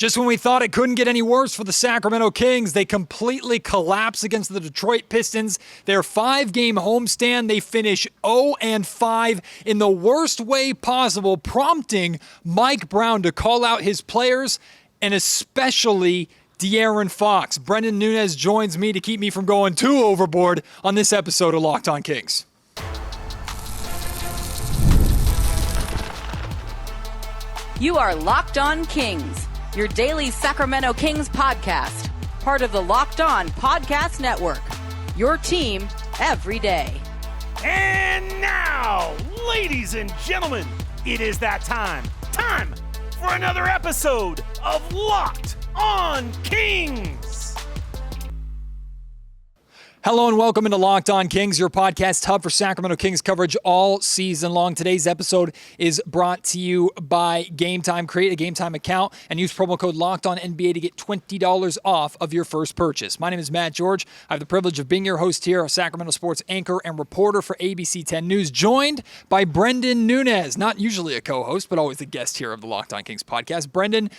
Just when we thought it couldn't get any worse for the Sacramento Kings, they completely collapse against the Detroit Pistons. Their 5-game homestand, they finish 0-5 in the worst way possible, prompting Mike Brown to call out his players and especially De'Aaron Fox. Brenden Nunes joins me to keep me from going too overboard on this episode of Locked On Kings. You are Locked On Kings, your daily Sacramento Kings podcast, part of the Locked On Podcast Network, your team every day. And now, ladies and gentlemen, it is that time for another episode of Locked On Kings. Hello and welcome into Locked On Kings, your podcast hub for Sacramento Kings coverage all season long. Today's episode is brought to you by Game Time. Create a Game Time account and use promo code LOCKEDONNBA to get $20 off of your first purchase. My name is Matt George. I have the privilege of being your host here, a Sacramento sports anchor and reporter for ABC 10 News, joined by Brenden Nunes, not usually a co-host, but always a guest here of the Locked On Kings podcast. Brenden,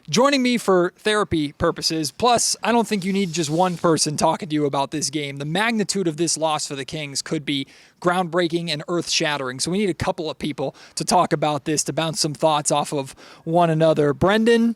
joining me for therapy purposes. Plus, I don't think you need just one person talking to you about this game. The magnitude of this loss for the Kings could be groundbreaking and earth-shattering. So we need a couple of people to talk about this, to bounce some thoughts off of one another. Brenden,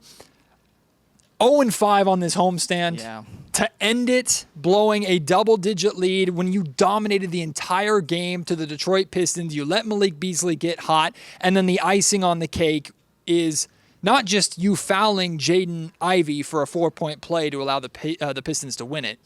0-5 on this homestand. Yeah. To end it, blowing a double-digit lead when you dominated the entire game to the Detroit Pistons. You let Malik Beasley get hot, and then the icing on the cake is not just you fouling Jaden Ivey for a 4-point play to allow the Pistons to win it.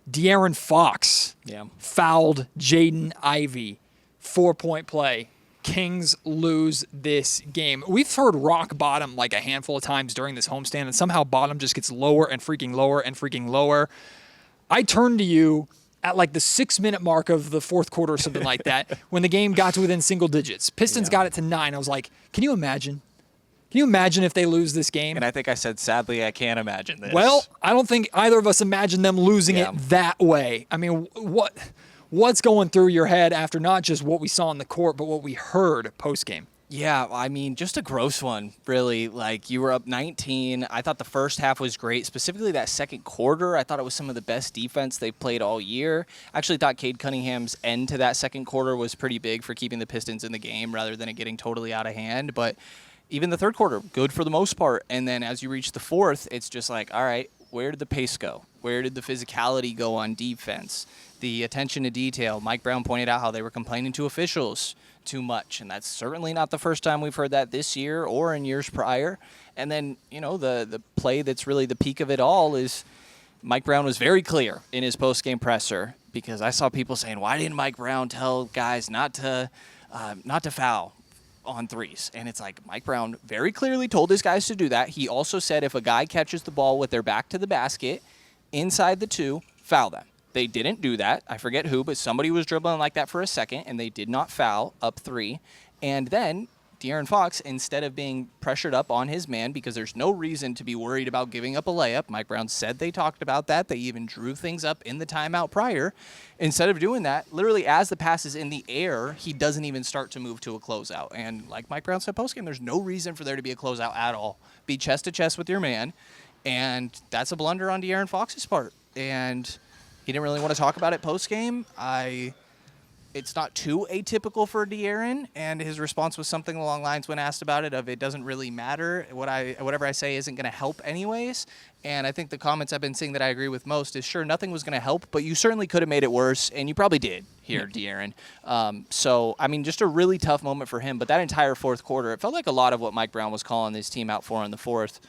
De'Aaron Fox fouled Jaden Ivey. 4-point play. Kings lose this game. We've heard rock bottom like a handful of times during this homestand, and somehow bottom just gets lower and freaking lower and freaking lower. I turned to you at like the 6-minute mark of the fourth quarter or something like that when the game got to within single digits. Pistons got it to 9. I was like, can you imagine? Can you imagine if they lose this game? And I think I said, sadly, I can't imagine this. Well, I don't think either of us imagined them losing it that way. I mean, what's going through your head after not just what we saw on the court, but what we heard post-game? Yeah, I mean, just a gross one, really. Like, you were up 19. I thought the first half was great, specifically that second quarter. I thought it was some of the best defense they've played all year. I actually thought Cade Cunningham's end to that second quarter was pretty big for keeping the Pistons in the game rather than it getting totally out of hand. But even the third quarter, good for the most part. And then as you reach the fourth, it's just like, all right, where did the pace go? Where did the physicality go on defense? The attention to detail. Mike Brown pointed out how they were complaining to officials too much, and that's certainly not the first time we've heard that this year or in years prior. And then, you know, the play that's really the peak of it all is Mike Brown was very clear in his post-game presser, because I saw people saying, why didn't Mike Brown tell guys not to foul on threes? And it's like, Mike Brown very clearly told his guys to do that. He also said if a guy catches the ball with their back to the basket inside the 2, foul them. They didn't do that. I forget who, but somebody was dribbling like that for a second, and they did not foul up 3. And then De'Aaron Fox, instead of being pressured up on his man, because there's no reason to be worried about giving up a layup. Mike Brown said they talked about that. They even drew things up in the timeout prior. Instead of doing that, literally as the pass is in the air, he doesn't even start to move to a closeout. And like Mike Brown said postgame, there's no reason for there to be a closeout at all. Be chest to chest with your man. And that's a blunder on De'Aaron Fox's part. And he didn't really want to talk about it postgame. It's not too atypical for De'Aaron, and his response was something along the lines when asked about it of it doesn't really matter. Whatever I say isn't going to help anyways. And I think the comments I've been seeing that I agree with most is, sure, nothing was going to help, but you certainly could have made it worse, and you probably did here, De'Aaron. So, I mean, just a really tough moment for him. But that entire fourth quarter, it felt like a lot of what Mike Brown was calling his team out for in the fourth,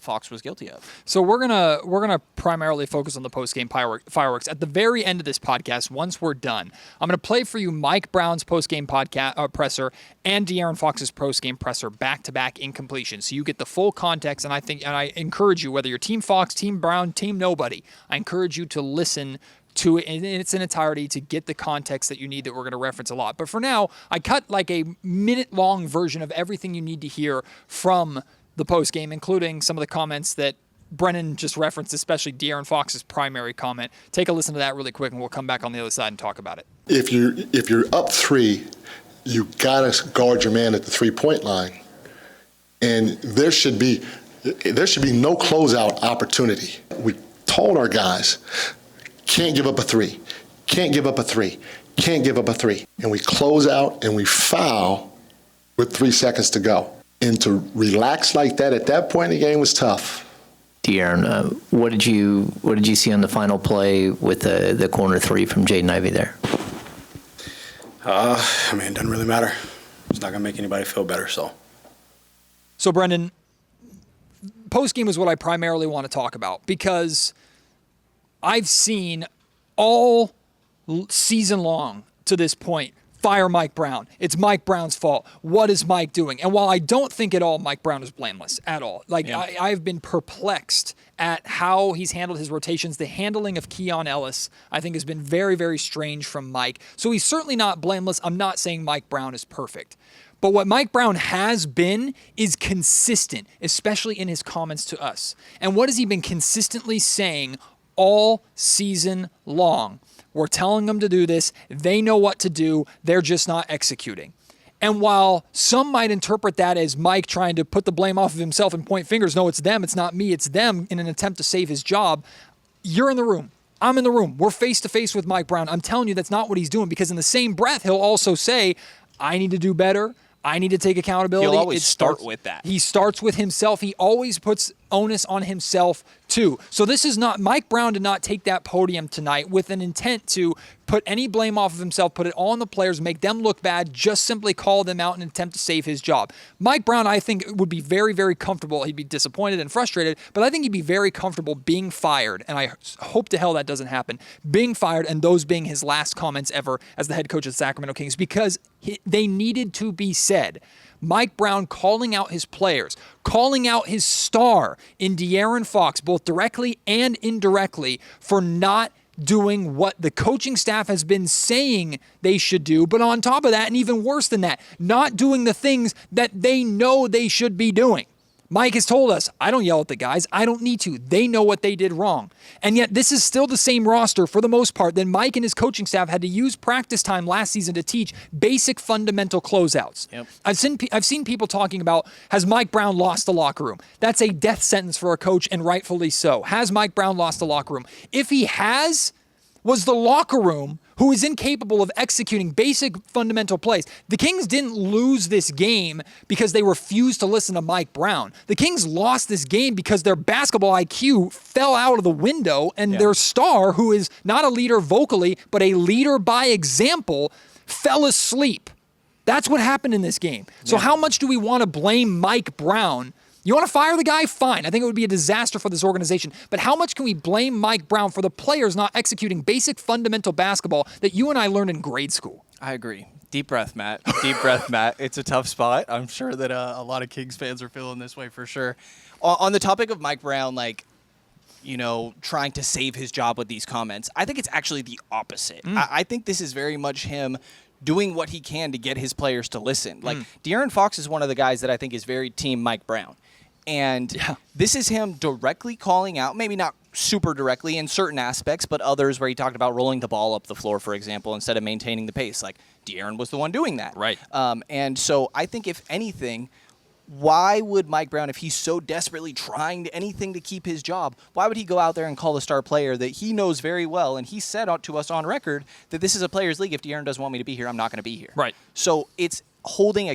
Fox was guilty of. So we're gonna primarily focus on the post-game fireworks. At the very end of this podcast, once we're done, I'm gonna play for you Mike Brown's post-game presser and De'Aaron Fox's post-game presser back-to-back in completion, so you get the full context. And I encourage you, whether you're Team Fox, Team Brown, Team Nobody, I encourage you to listen to it in its entirety to get the context that you need, that we're going to reference a lot. But for now, I cut like a minute-long version of everything you need to hear from the post-game, including some of the comments that Brenden just referenced, especially De'Aaron Fox's primary comment. Take a listen to that really quick, and we'll come back on the other side and talk about it. If you're up 3, you got to guard your man at the 3-point line. And there should be There should be no closeout opportunity. We told our guys, can't give up a three, can't give up a three, can't give up a three. And we close out and we foul with 3 seconds to go. And to relax like that at that point in the game was tough. De'Aaron, what did you see on the final play with the corner three from Jaden Ivey there? It doesn't really matter. It's not going to make anybody feel better, so. So, Brenden, post-game is what I primarily want to talk about because I've seen all season long to this point, fire Mike Brown. It's Mike Brown's fault. What is Mike doing? And while I don't think at all Mike Brown is blameless at all, I've been perplexed at how he's handled his rotations. The handling of Keon Ellis, I think, has been very, very strange from Mike. So he's certainly not blameless. I'm not saying Mike Brown is perfect. But what Mike Brown has been is consistent, especially in his comments to us. And what has he been consistently saying all season long? We're telling them to do this. They know what to do. They're just not executing. And while some might interpret that as Mike trying to put the blame off of himself and point fingers, no, it's them, it's not me, it's them, in an attempt to save his job, you're in the room. I'm in the room. We're face-to-face with Mike Brown. I'm telling you that's not what he's doing, because in the same breath, he'll also say, I need to do better. I need to take accountability. He'll always start with that. He starts with himself. He always puts onus on himself too. So this is not, Mike Brown did not take that podium tonight with an intent to put any blame off of himself, put it all on the players, make them look bad, just simply call them out in an attempt to save his job. Mike Brown, I think, would be very, very comfortable. He'd be disappointed and frustrated, but I think he'd be very comfortable being fired, and I hope to hell that doesn't happen, being fired and those being his last comments ever as the head coach of the Sacramento Kings, because they needed to be said. Mike Brown calling out his players, calling out his star in De'Aaron Fox, both directly and indirectly, for not doing what the coaching staff has been saying they should do, but on top of that, and even worse than that, not doing the things that they know they should be doing. Mike has told us, I don't yell at the guys. I don't need to. They know what they did wrong. And yet this is still the same roster for the most part that Mike and his coaching staff had to use practice time last season to teach basic fundamental closeouts. Yep. I've seen people talking about, has Mike Brown lost the locker room? That's a death sentence for a coach, and rightfully so. Has Mike Brown lost the locker room? If he has, was the locker room who is incapable of executing basic fundamental plays. The Kings didn't lose this game because they refused to listen to Mike Brown. The Kings lost this game because their basketball IQ fell out of the window, and their star, who is not a leader vocally, but a leader by example, fell asleep. That's what happened in this game. So how much do we want to blame Mike Brown? You want to fire the guy? Fine. I think it would be a disaster for this organization. But how much can we blame Mike Brown for the players not executing basic fundamental basketball that you and I learned in grade school? I agree. Deep breath, Matt. Deep breath, Matt. It's a tough spot. I'm sure that a lot of Kings fans are feeling this way for sure. On the topic of Mike Brown, trying to save his job with these comments, I think it's actually the opposite. I think this is very much him doing what he can to get his players to listen. De'Aaron Fox is one of the guys that I think is very team Mike Brown. And this is him directly calling out, maybe not super directly in certain aspects, but others where he talked about rolling the ball up the floor, for example, instead of maintaining the pace. Like, De'Aaron was the one doing that. Right. And so I think, if anything, why would Mike Brown, if he's so desperately trying anything to keep his job, why would he go out there and call the star player that he knows very well, and he said to us on record that this is a players' league. If De'Aaron doesn't want me to be here, I'm not going to be here. Right. So it's holding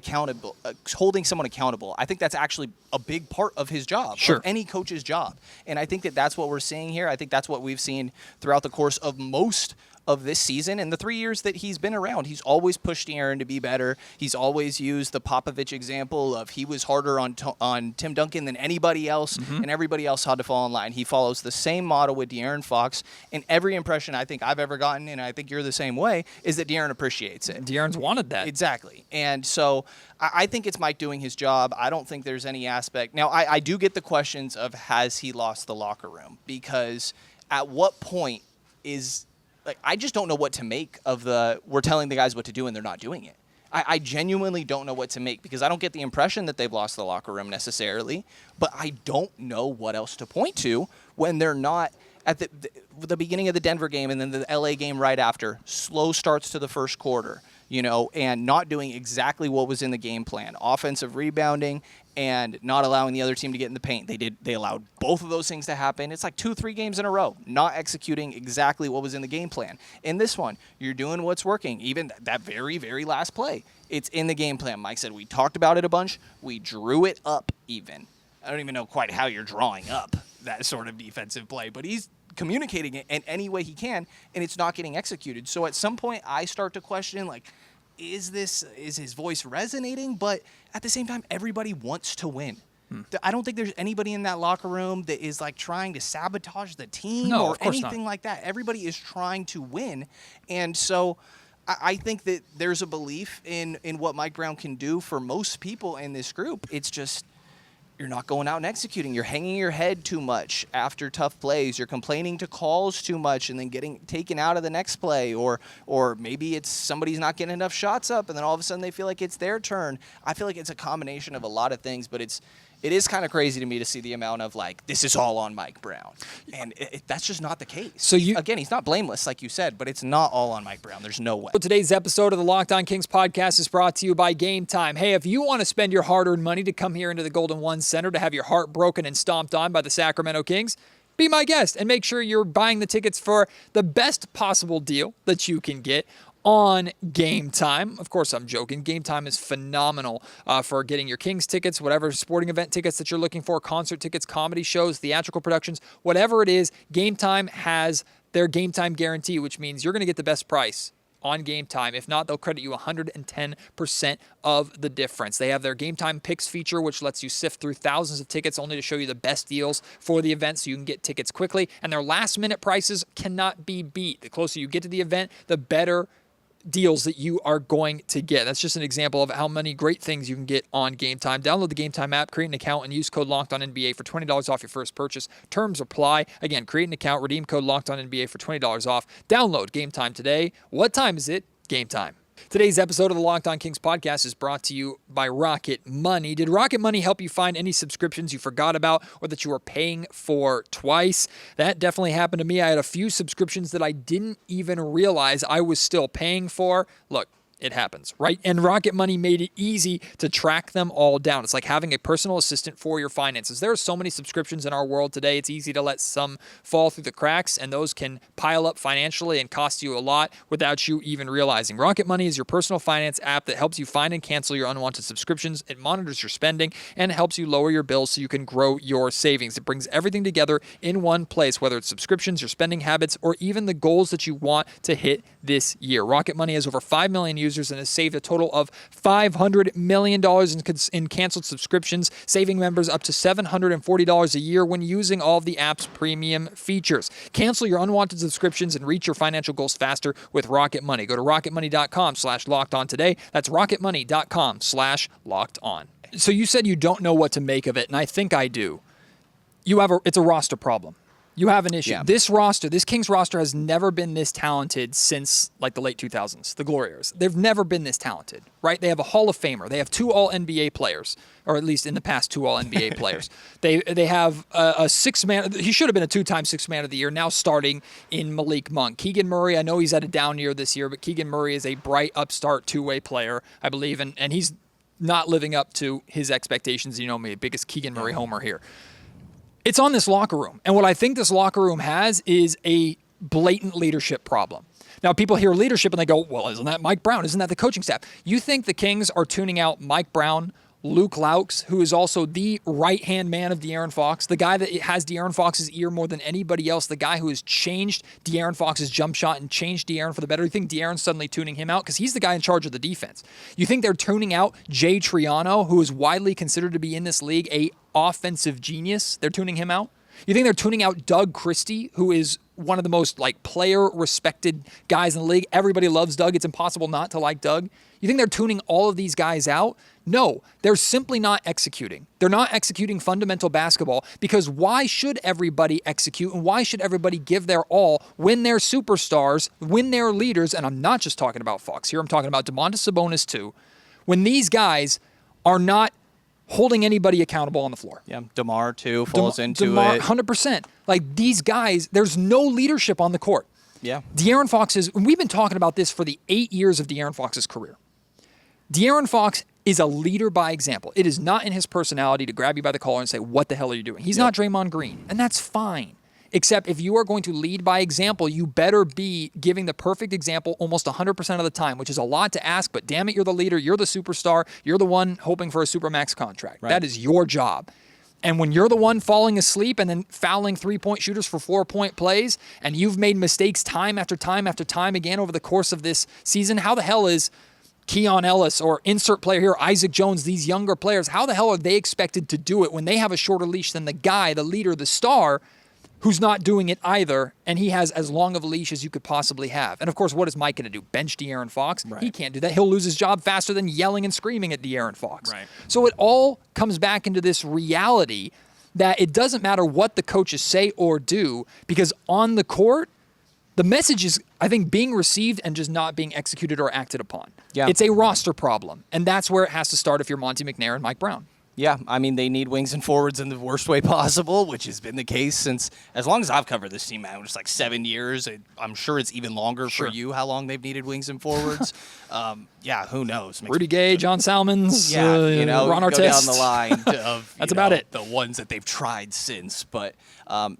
someone accountable. I think that's actually a big part of his job, of any coach's job. And I think that that's what we're seeing here. I think that's what we've seen throughout the course of most of this season and the 3 years that he's been around. He's always pushed De'Aaron to be better. He's always used the Popovich example of he was harder on Tim Duncan than anybody else, and everybody else had to fall in line. He follows the same model with De'Aaron Fox, and every impression I think I've ever gotten, and I think you're the same way, is that De'Aaron appreciates it. De'Aaron's wanted that. Exactly. And so I think it's Mike doing his job. I don't think there's any aspect. Now, I do get the questions of, has he lost the locker room? Because at what point is... I just don't know what to make of we're telling the guys what to do and they're not doing it. I genuinely don't know what to make, because I don't get the impression that they've lost the locker room necessarily, but I don't know what else to point to when they're not at the beginning of the Denver game and then the LA game right after. Slow starts to the first quarter. and not doing exactly what was in the game plan. Offensive rebounding and not allowing the other team to get in the paint. They allowed both of those things to happen. It's like 2-3 games in a row, not executing exactly what was in the game plan. In this one, you're doing what's working. Even that very, very last play, it's in the game plan. Mike said we talked about it a bunch. We drew it up even. I don't even know quite how you're drawing up that sort of defensive play, but he's communicating it in any way he can, and it's not getting executed. So at some point, I start to question, like, is his voice resonating? But at the same time, everybody wants to win. I don't think there's anybody in that locker room that is like trying to sabotage the team or anything like that. Everybody is trying to win. And so I think that there's a belief in what Mike Brown can do for most people in this group. It's just, you're not going out and executing. You're hanging your head too much after tough plays. You're complaining to calls too much and then getting taken out of the next play. Or maybe it's somebody's not getting enough shots up and then all of a sudden they feel like it's their turn. I feel like it's a combination of a lot of things, but it is kind of crazy to me to see the amount of, like, this is all on Mike Brown. And that's just not the case. So again, he's not blameless, like you said, but it's not all on Mike Brown. There's no way. Today's episode of the Locked On Kings podcast is brought to you by Game Time. Hey, if you want to spend your hard-earned money to come here into the Golden One Center to have your heart broken and stomped on by the Sacramento Kings, be my guest and make sure you're buying the tickets for the best possible deal that you can get on Game Time. Of course, I'm joking. Game Time is phenomenal for getting your Kings tickets, whatever sporting event tickets that you're looking for, concert tickets, comedy shows, theatrical productions, whatever it is. Game Time has their Game Time guarantee, which means you're going to get the best price on Game Time. If not, they'll credit you 110% of the difference. They have their Game Time Picks feature, which lets you sift through thousands of tickets only to show you the best deals for the event so you can get tickets quickly. And their last-minute prices cannot be beat. The closer you get to the event, the better deals that you are going to get. That's just an example of how many great things you can get on Game Time. Download the Game Time app, create an account, and use code LOCKEDONNBA for $20 off your first purchase. Terms apply. Again, create an account, redeem code LOCKEDONNBA for $20 off. Download Game Time today. What time is it? Game Time. Today's episode of the Locked On Kings podcast is brought to you by Rocket Money. Did Rocket Money help you find any subscriptions you forgot about or that you were paying for twice? That definitely happened to me. I had a few subscriptions that I didn't even realize I was still paying for. Look, it happens, right? And Rocket Money made it easy to track them all down. It's like having a personal assistant for your finances. There are so many subscriptions in our world today. It's easy to let some fall through the cracks, and those can pile up financially and cost you a lot without you even realizing. Rocket Money is your personal finance app that helps you find and cancel your unwanted subscriptions. It monitors your spending and helps you lower your bills so you can grow your savings. It brings everything together in one place, whether it's subscriptions, your spending habits, or even the goals that you want to hit this year. Rocket Money has over 5 million users and has saved a total of $500 million in canceled subscriptions, saving members up to $740 a year when using all of the app's premium features. Cancel your unwanted subscriptions and reach your financial goals faster with Rocket Money. Go to rocketmoney.com/lockedon today. That's rocketmoney.com/lockedon. So you said you don't know what to make of it, and I think I do. It's a roster problem. You have an issue. Yeah. This Kings roster has never been this talented since like the late 2000s, the glory years. They've never been this talented, right? They have a Hall of Famer. They have 2 All-NBA players, or at least in the past 2 All-NBA players. They have a six-man. He should have been a 2-time six-man of the year, now starting in Malik Monk. Keegan Murray, I know he's had a down year this year, but Keegan Murray is a bright, upstart, two-way player, I believe, and he's not living up to his expectations. You know me, biggest Keegan Murray homer here. It's on this locker room. And what I think this locker room has is a blatant leadership problem. Now, people hear leadership and they go, well, isn't that Mike Brown? Isn't that the coaching staff? You think the Kings are tuning out Mike Brown, Luke Laux, who is also the right-hand man of De'Aaron Fox, the guy that has De'Aaron Fox's ear more than anybody else, the guy who has changed De'Aaron Fox's jump shot and changed De'Aaron for the better? You think De'Aaron's suddenly tuning him out? Because he's the guy in charge of the defense. You think they're tuning out Jay Triano, who is widely considered to be in this league a offensive genius? They're tuning him out? You think they're tuning out Doug Christie, who is one of the most player-respected guys in the league? Everybody loves Doug. It's impossible not to like Doug. You think they're tuning all of these guys out? No, they're simply not executing. They're not executing fundamental basketball because why should everybody execute and why should everybody give their all when they're superstars, when they're leaders? And I'm not just talking about Fox here. I'm talking about Domantas Sabonis too. When these guys are not holding anybody accountable on the floor. Yeah, DeMar too falls into DeMar, it. 100%. Like these guys, there's no leadership on the court. Yeah. De'Aaron Fox we've been talking about this for the 8 years of De'Aaron Fox's career. De'Aaron Fox is a leader by example. It is not in his personality to grab you by the collar and say, what the hell are you doing? He's not Draymond Green, and that's fine. Except if you are going to lead by example, you better be giving the perfect example almost 100% of the time, which is a lot to ask, but damn it, you're the leader, you're the superstar, you're the one hoping for a Supermax contract. Right. That is your job. And when you're the one falling asleep and then fouling three-point shooters for 4-point plays, and you've made mistakes time after time after time again over the course of this season, how the hell is Keon Ellis or insert player here, Isaac Jones, these younger players, how the hell are they expected to do it when they have a shorter leash than the guy, the leader, the star, who's not doing it either, and he has as long of a leash as you could possibly have? And, of course, what is Mike going to do? Bench De'Aaron Fox? Right. He can't do that. He'll lose his job faster than yelling and screaming at De'Aaron Fox. Right. So it all comes back into this reality that it doesn't matter what the coaches say or do, because on the court, the message is, I think, being received and just not being executed or acted upon. Yeah. It's a roster problem, and that's where it has to start if you're Monty McNair and Mike Brown. Yeah, I mean, they need wings and forwards in the worst way possible, which has been the case since as long as I've covered this team, man. It's like 7 years. I'm sure it's even longer for you how long they've needed wings and forwards. Yeah, who knows? Rudy Gay, John Salmons, Ron Artest. Go down the line of that's about it. The ones that they've tried since, but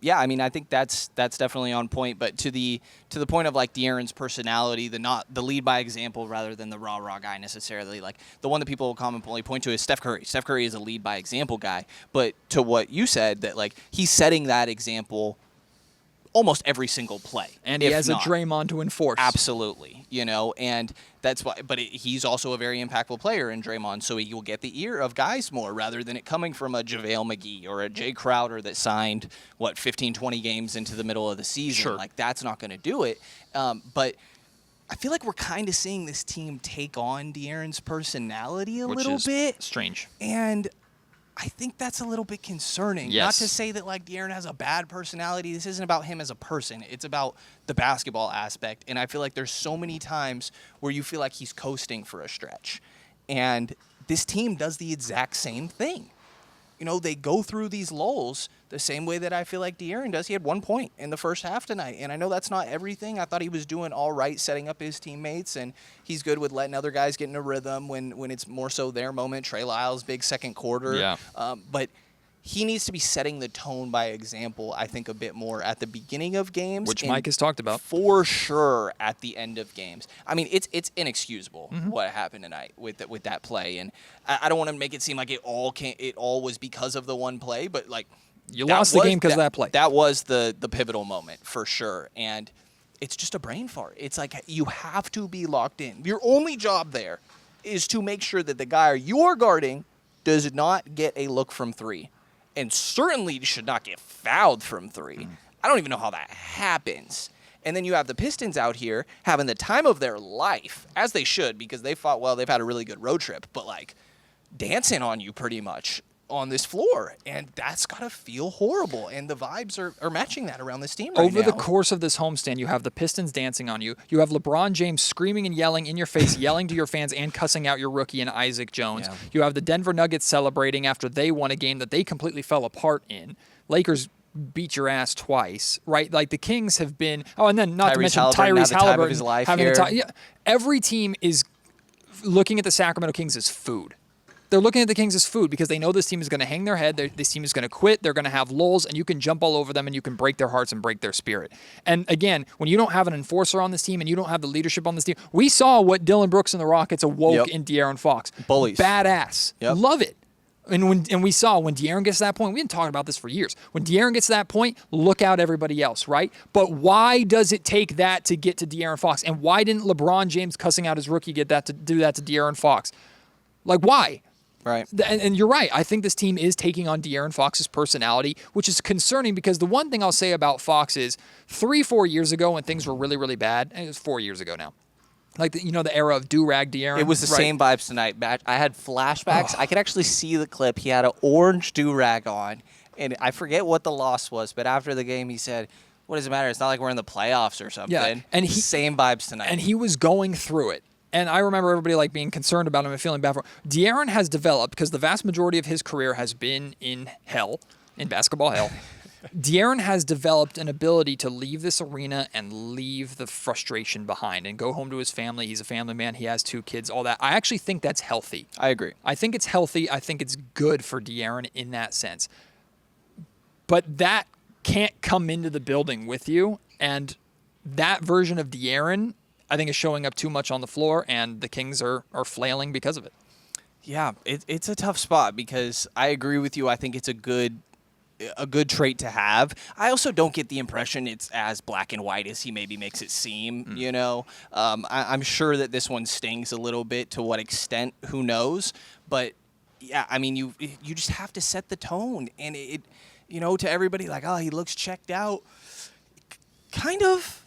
yeah, I mean, I think that's definitely on point. But to the point of like De'Aaron's personality, the lead by example rather than the rah guy necessarily. Like the one that people will commonly point to is Steph Curry. Steph Curry is a lead by example guy, but to what you said, that like he's setting that example almost every single play, and he has a Draymond to enforce. Absolutely, and that's why. But he's also a very impactful player in Draymond, so he will get the ear of guys more rather than it coming from a JaVale McGee or a Jay Crowder that signed 15, 20 games into the middle of the season. Sure. Like that's not going to do it. But I feel like we're kind of seeing this team take on De'Aaron's personality a little bit. Strange. And I think that's a little bit concerning. Yes. Not to say that like De'Aaron has a bad personality. This isn't about him as a person. It's about the basketball aspect. And I feel like there's so many times where you feel like he's coasting for a stretch. And this team does the exact same thing. They go through these lulls the same way that I feel like De'Aaron does. He had 1 point in the first half tonight, and I know that's not everything. I thought he was doing all right setting up his teammates, and he's good with letting other guys get in a rhythm when it's more so their moment. Trey Lyles, big second quarter. Yeah. But he needs to be setting the tone by example, I think, a bit more at the beginning of games. Which Mike has talked about. For sure at the end of games. I mean, it's inexcusable what happened tonight with that play. And I don't want to make it seem like it all was because of the one play, but like you lost the game because of that play. That was the pivotal moment for sure. And it's just a brain fart. It's like you have to be locked in. Your only job there is to make sure that the guy you're guarding does not get a look from three. And certainly should not get fouled from three. I don't even know how that happens. And then you have the Pistons out here having the time of their life, as they should, because they fought well. They've had a really good road trip, but like dancing on you pretty much on this floor. And that's got to feel horrible. And the vibes are matching that around this team right Over now. the course of this homestand, you have the Pistons dancing on you. You have LeBron James screaming and yelling in your face, yelling to your fans and cussing out your rookie and Isaac Jones. Yeah. You have the Denver Nuggets celebrating after they won a game that they completely fell apart in. Lakers beat your ass twice, right? Like the Kings have been, and then not to mention Tyrese Halliburton having a time. Yeah, every team is looking at the Sacramento Kings as food. They're looking at the Kings as food because they know this team is going to hang their head. This team is going to quit. They're going to have lulls, and you can jump all over them, and you can break their hearts and break their spirit. And again, when you don't have an enforcer on this team and you don't have the leadership on this team, we saw what Dylan Brooks and the Rockets awoke in De'Aaron Fox. Bullies. Badass. Yep. Love it. And we saw when De'Aaron gets to that point, we've been talking about this for years. When De'Aaron gets to that point, look out everybody else, right? But why does it take that to get to De'Aaron Fox? And why didn't LeBron James cussing out his rookie do that to De'Aaron Fox? Like, why? Right. And you're right. I think this team is taking on De'Aaron Fox's personality, which is concerning because the one thing I'll say about Fox is 3-4 years ago when things were really, really bad, and it was 4 years ago now, like the era of do-rag De'Aaron. It was the same vibes tonight. I had flashbacks. I could actually see the clip. He had an orange do-rag on, and I forget what the loss was, but after the game he said, what does it matter? It's not like we're in the playoffs or something. Yeah, and same vibes tonight. And he was going through it. And I remember everybody being concerned about him and feeling bad for him. De'Aaron has developed, because the vast majority of his career has been in hell, in basketball hell. De'Aaron has developed an ability to leave this arena and leave the frustration behind and go home to his family. He's a family man. He has 2 kids, all that. I actually think that's healthy. I agree. I think it's healthy. I think it's good for De'Aaron in that sense. But that can't come into the building with you. And that version of De'Aaron, I think, is showing up too much on the floor, and the Kings are flailing because of it. Yeah, it's a tough spot because I agree with you. I think it's a good trait to have. I also don't get the impression it's as black and white as he maybe makes it seem, you know. I'm sure that this one stings a little bit. To what extent, who knows? But, yeah, I mean, you just have to set the tone. And, to everybody like, oh, he looks checked out. Kind of.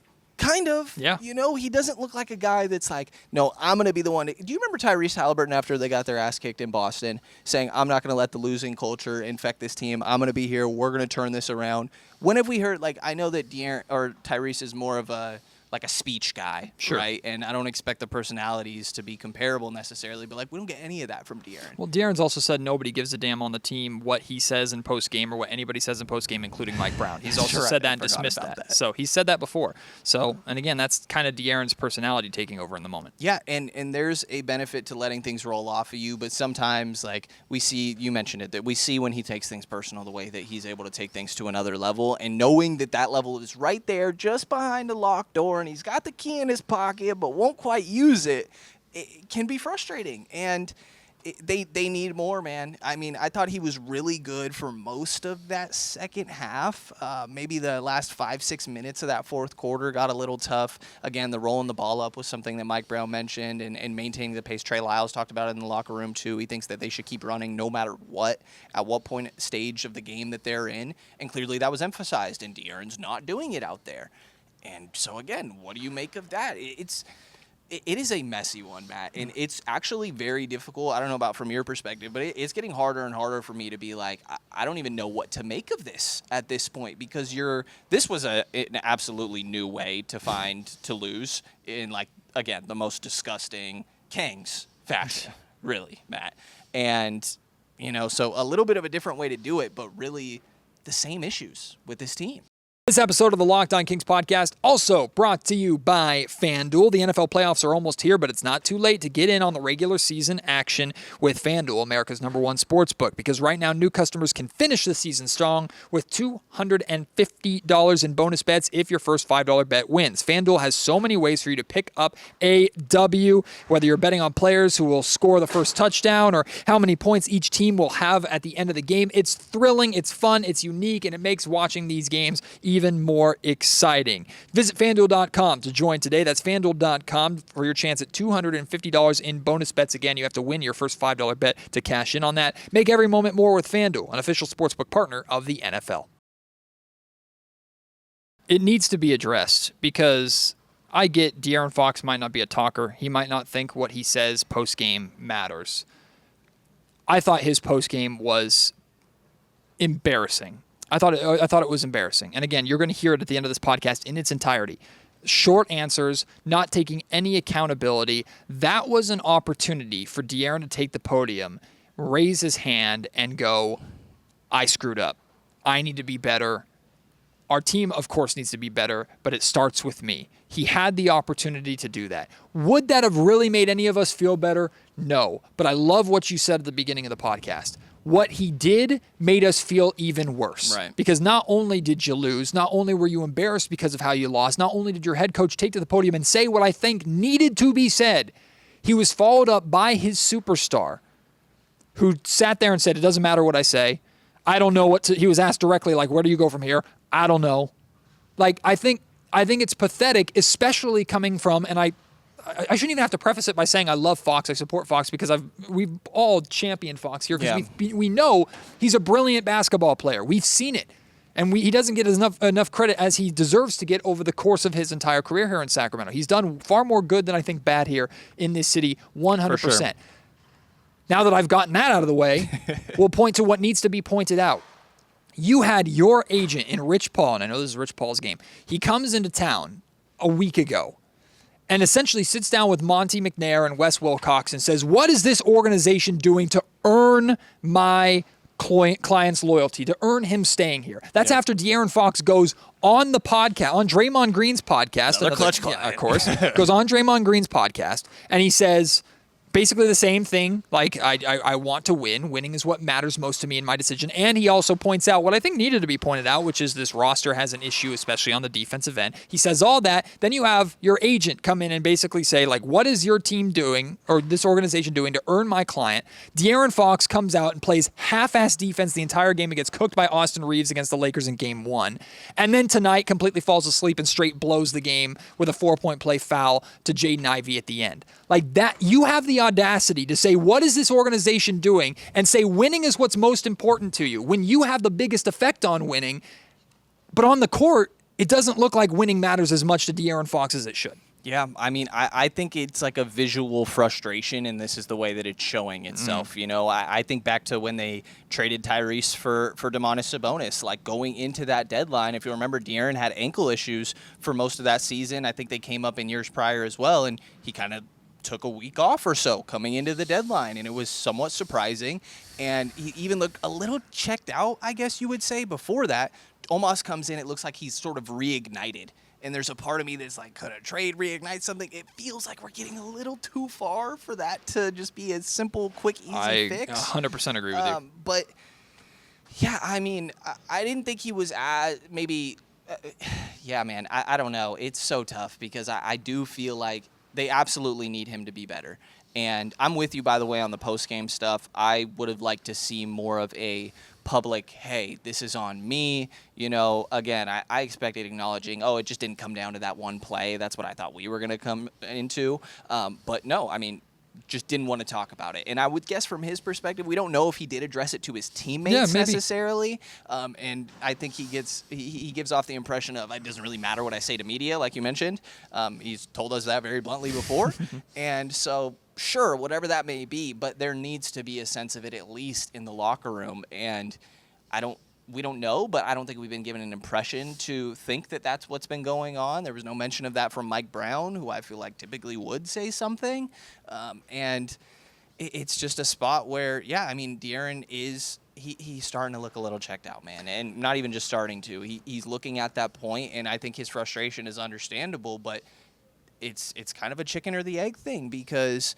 Yeah. He doesn't look like a guy that's like, no, I'm going to be the one. Do you remember Tyrese Halliburton after they got their ass kicked in Boston saying, I'm not going to let the losing culture infect this team. I'm going to be here. We're going to turn this around. When have we heard, like, I know that Tyrese is more of a speech guy, sure, right? And I don't expect the personalities to be comparable necessarily, but, like, we don't get any of that from De'Aaron. Well, De'Aaron's also said nobody gives a damn on the team what he says in post-game or what anybody says in post-game, including Mike Brown. He's also said that and dismissed that. So he said that before. So, and again, that's kind of De'Aaron's personality taking over in the moment. Yeah, and there's a benefit to letting things roll off of you, but sometimes, like, we see, you mentioned it, that we see when he takes things personal, the way that he's able to take things to another level, and knowing that level is right there just behind a locked door, and he's got the key in his pocket but won't quite use it can be frustrating. And they need more, man. I mean, I thought he was really good for most of that second half. Maybe the last 5-6 minutes of that fourth quarter got a little tough. Again, the rolling the ball up was something that Mike Brown mentioned, and maintaining the pace. Trey Lyles talked about it in the locker room too. He thinks that they should keep running no matter what, at what point stage of the game that they're in, and clearly that was emphasized, and De'Aaron's not doing it out there. And so, again, what do you make of that? It is a messy one, Matt, and it's actually very difficult. I don't know about from your perspective, but it's getting harder and harder for me to be like, I don't even know what to make of this at this point, because this was an absolutely new way to lose in, like, again, the most disgusting Kings fashion, really, Matt. And, so a little bit of a different way to do it, but really the same issues with this team. This episode of the Locked On Kings podcast also brought to you by FanDuel. The NFL playoffs are almost here, but it's not too late to get in on the regular season action with FanDuel, America's #1 sportsbook, because right now new customers can finish the season strong with $250 in bonus bets if your first $5 bet wins. FanDuel has so many ways for you to pick up a W, whether you're betting on players who will score the first touchdown or how many points each team will have at the end of the game. It's thrilling, it's fun, it's unique, and it makes watching these games even more exciting. Visit FanDuel.com to join today. That's FanDuel.com for your chance at $250 in bonus bets. Again, you have to win your first $5 bet to cash in on that. Make every moment more with FanDuel, an official sportsbook partner of the NFL. It needs to be addressed because I get De'Aaron Fox might not be a talker. He might not think what he says post-game matters. I thought his post-game was embarrassing. I thought it was embarrassing. And again, you're going to hear it at the end of this podcast in its entirety. Short answers, not taking any accountability. That was an opportunity for De'Aaron to take the podium, raise his hand, and go, I screwed up. I need to be better. Our team, of course, needs to be better, but it starts with me. He had the opportunity to do that. Would that have really made any of us feel better? No. But I love what you said at the beginning of the podcast. What he did made us feel even worse. Right. Because not only did you lose, not only were you embarrassed because of how you lost, not only did your head coach take to the podium and say what I think needed to be said, he was followed up by his superstar, who sat there and said, it doesn't matter what I say. I don't know what to... He was asked directly, like, where do you go from here? I don't know. Like, I think it's pathetic, especially coming from, and I shouldn't even have to preface it by saying I love Fox, I support Fox, because we've all championed Fox here, because we know he's a brilliant basketball player. We've seen it. And he doesn't get enough credit as he deserves to get over the course of his entire career here in Sacramento. He's done far more good than I think bad here in this city, 100%. For sure. Now that I've gotten that out of the way, we'll point to what needs to be pointed out. You had your agent in Rich Paul, and I know this is Rich Paul's game. He comes into town a week ago and essentially sits down with Monty McNair and Wes Wilcox and says, what is this organization doing to earn my client's loyalty, to earn him staying here. That's after De'Aaron Fox goes on the podcast, on Draymond Green's podcast. Another clutch client. Yeah, of course. Goes on Draymond Green's podcast, and he says basically the same thing. Like, I want to win. Winning is what matters most to me in my decision. And he also points out what I think needed to be pointed out, which is this roster has an issue, especially on the defensive end. He says all that. Then you have your agent come in and basically say, like, what is your team doing or this organization doing to earn my client? De'Aaron Fox comes out and plays half-ass defense the entire game and gets cooked by Austin Reeves against the Lakers in game 1. And then tonight completely falls asleep and straight blows the game with a 4-point play foul to Jaden Ivey at the end. Like that, you have the audacity to say, what is this organization doing? And say winning is what's most important to you when you have the biggest effect on winning. But on the court, it doesn't look like winning matters as much to De'Aaron Fox as it should. Yeah, I mean, I think it's like a visual frustration, and this is the way that it's showing itself. You know, I think back to when they traded Tyrese for Domantas Sabonis. Like, going into that deadline, if you remember, De'Aaron had ankle issues for most of that season. I think they came up in years prior as well, and he kind of took a week off or so coming into the deadline, and it was somewhat surprising. And he even looked a little checked out, I guess you would say, before that. Omos comes in, it looks like he's sort of reignited. And there's a part of me that's like, could a trade reignite something? It feels like we're getting a little too far for that to just be a simple, quick, easy fix. I 100% agree with you. But, yeah, I mean, I didn't think he was maybe, yeah, man, I don't know. It's so tough because I do feel like they absolutely need him to be better. And I'm with you, by the way, on the post-game stuff. I would have liked to see more of a public, hey, this is on me. You know, again, I expected acknowledging, it just didn't come down to that one play. That's what I thought we were going to come into. But no, I mean, just didn't want to talk about it. And I would guess from his perspective, we don't know if he did address it to his teammates necessarily. And I think he gives off the impression of, it doesn't really matter what I say to media, like you mentioned. He's told us that very bluntly before. And so, sure, whatever that may be, but there needs to be a sense of it at least in the locker room. And we don't know, but I don't think we've been given an impression to think that that's what's been going on. There was no mention of that from Mike Brown, who I feel like typically would say something. And it's just a spot where, yeah, I mean, De'Aaron he's starting to look a little checked out, man. And not even just starting to. He's looking at that point, and I think his frustration is understandable, but it's kind of a chicken or the egg thing because,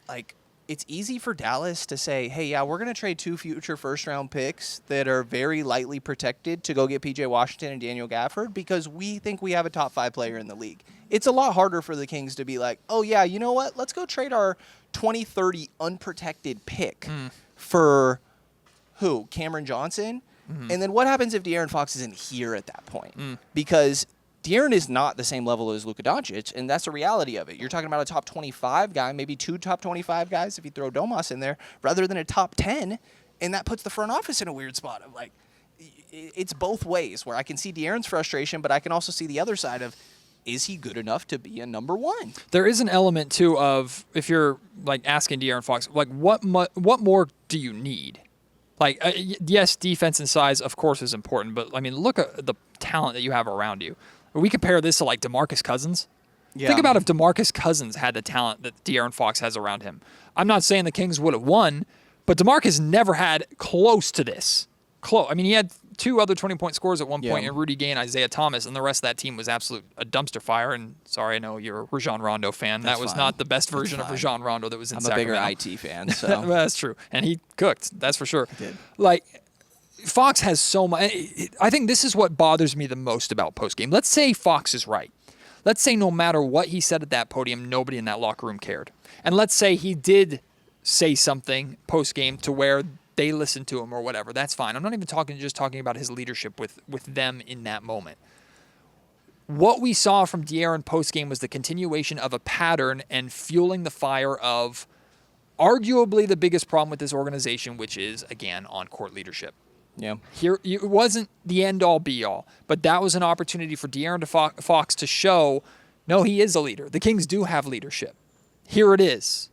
like, it's easy for Dallas to say, hey, yeah, we're going to trade 2 future first-round picks that are very lightly protected to go get P.J. Washington and Daniel Gafford because we think we have a top 5 player in the league. It's a lot harder for the Kings to be like, oh, yeah, you know what? Let's go trade our 2030 unprotected pick for who? Cameron Johnson? And then what happens if De'Aaron Fox isn't here at that point? Because De'Aaron is not the same level as Luka Doncic, and that's the reality of it. You're talking about a top 25 guy, maybe 2 top 25 guys if you throw Domas in there, rather than a top 10, and that puts the front office in a weird spot of, like, it's both ways, where I can see De'Aaron's frustration, but I can also see the other side of, is he good enough to be a number 1? There is an element, too, of if you're, like, asking De'Aaron Fox, like, what more do you need? Like, yes, defense and size, of course, is important, but, I mean, look at the talent that you have around you. We compare this to, like, DeMarcus Cousins. Yeah. Think about if DeMarcus Cousins had the talent that De'Aaron Fox has around him. I'm not saying the Kings would have won, but DeMarcus never had close to this. I mean, he had 2 other 20-point scores at one point in Rudy Gay and Isaiah Thomas, and the rest of that team was a dumpster fire. And sorry, I know you're a Rajon Rondo fan. That was not the best version of Rajon Rondo that was in Sacramento. I'm a bigger IT fan, so. Well, that's true. And he cooked, that's for sure. He did. Like, Fox has so much. I think this is what bothers me the most about postgame. Let's say Fox is right. Let's say no matter what he said at that podium, nobody in that locker room cared. And let's say he did say something postgame to where they listened to him or whatever. That's fine. I'm not even talking about his leadership with them in that moment. What we saw from De'Aaron postgame was the continuation of a pattern and fueling the fire of arguably the biggest problem with this organization, which is, again, on-court leadership. Yeah. Here, it wasn't the end-all, be-all, but that was an opportunity for De'Aaron Fox to show, no, he is a leader. The Kings do have leadership. Here it is.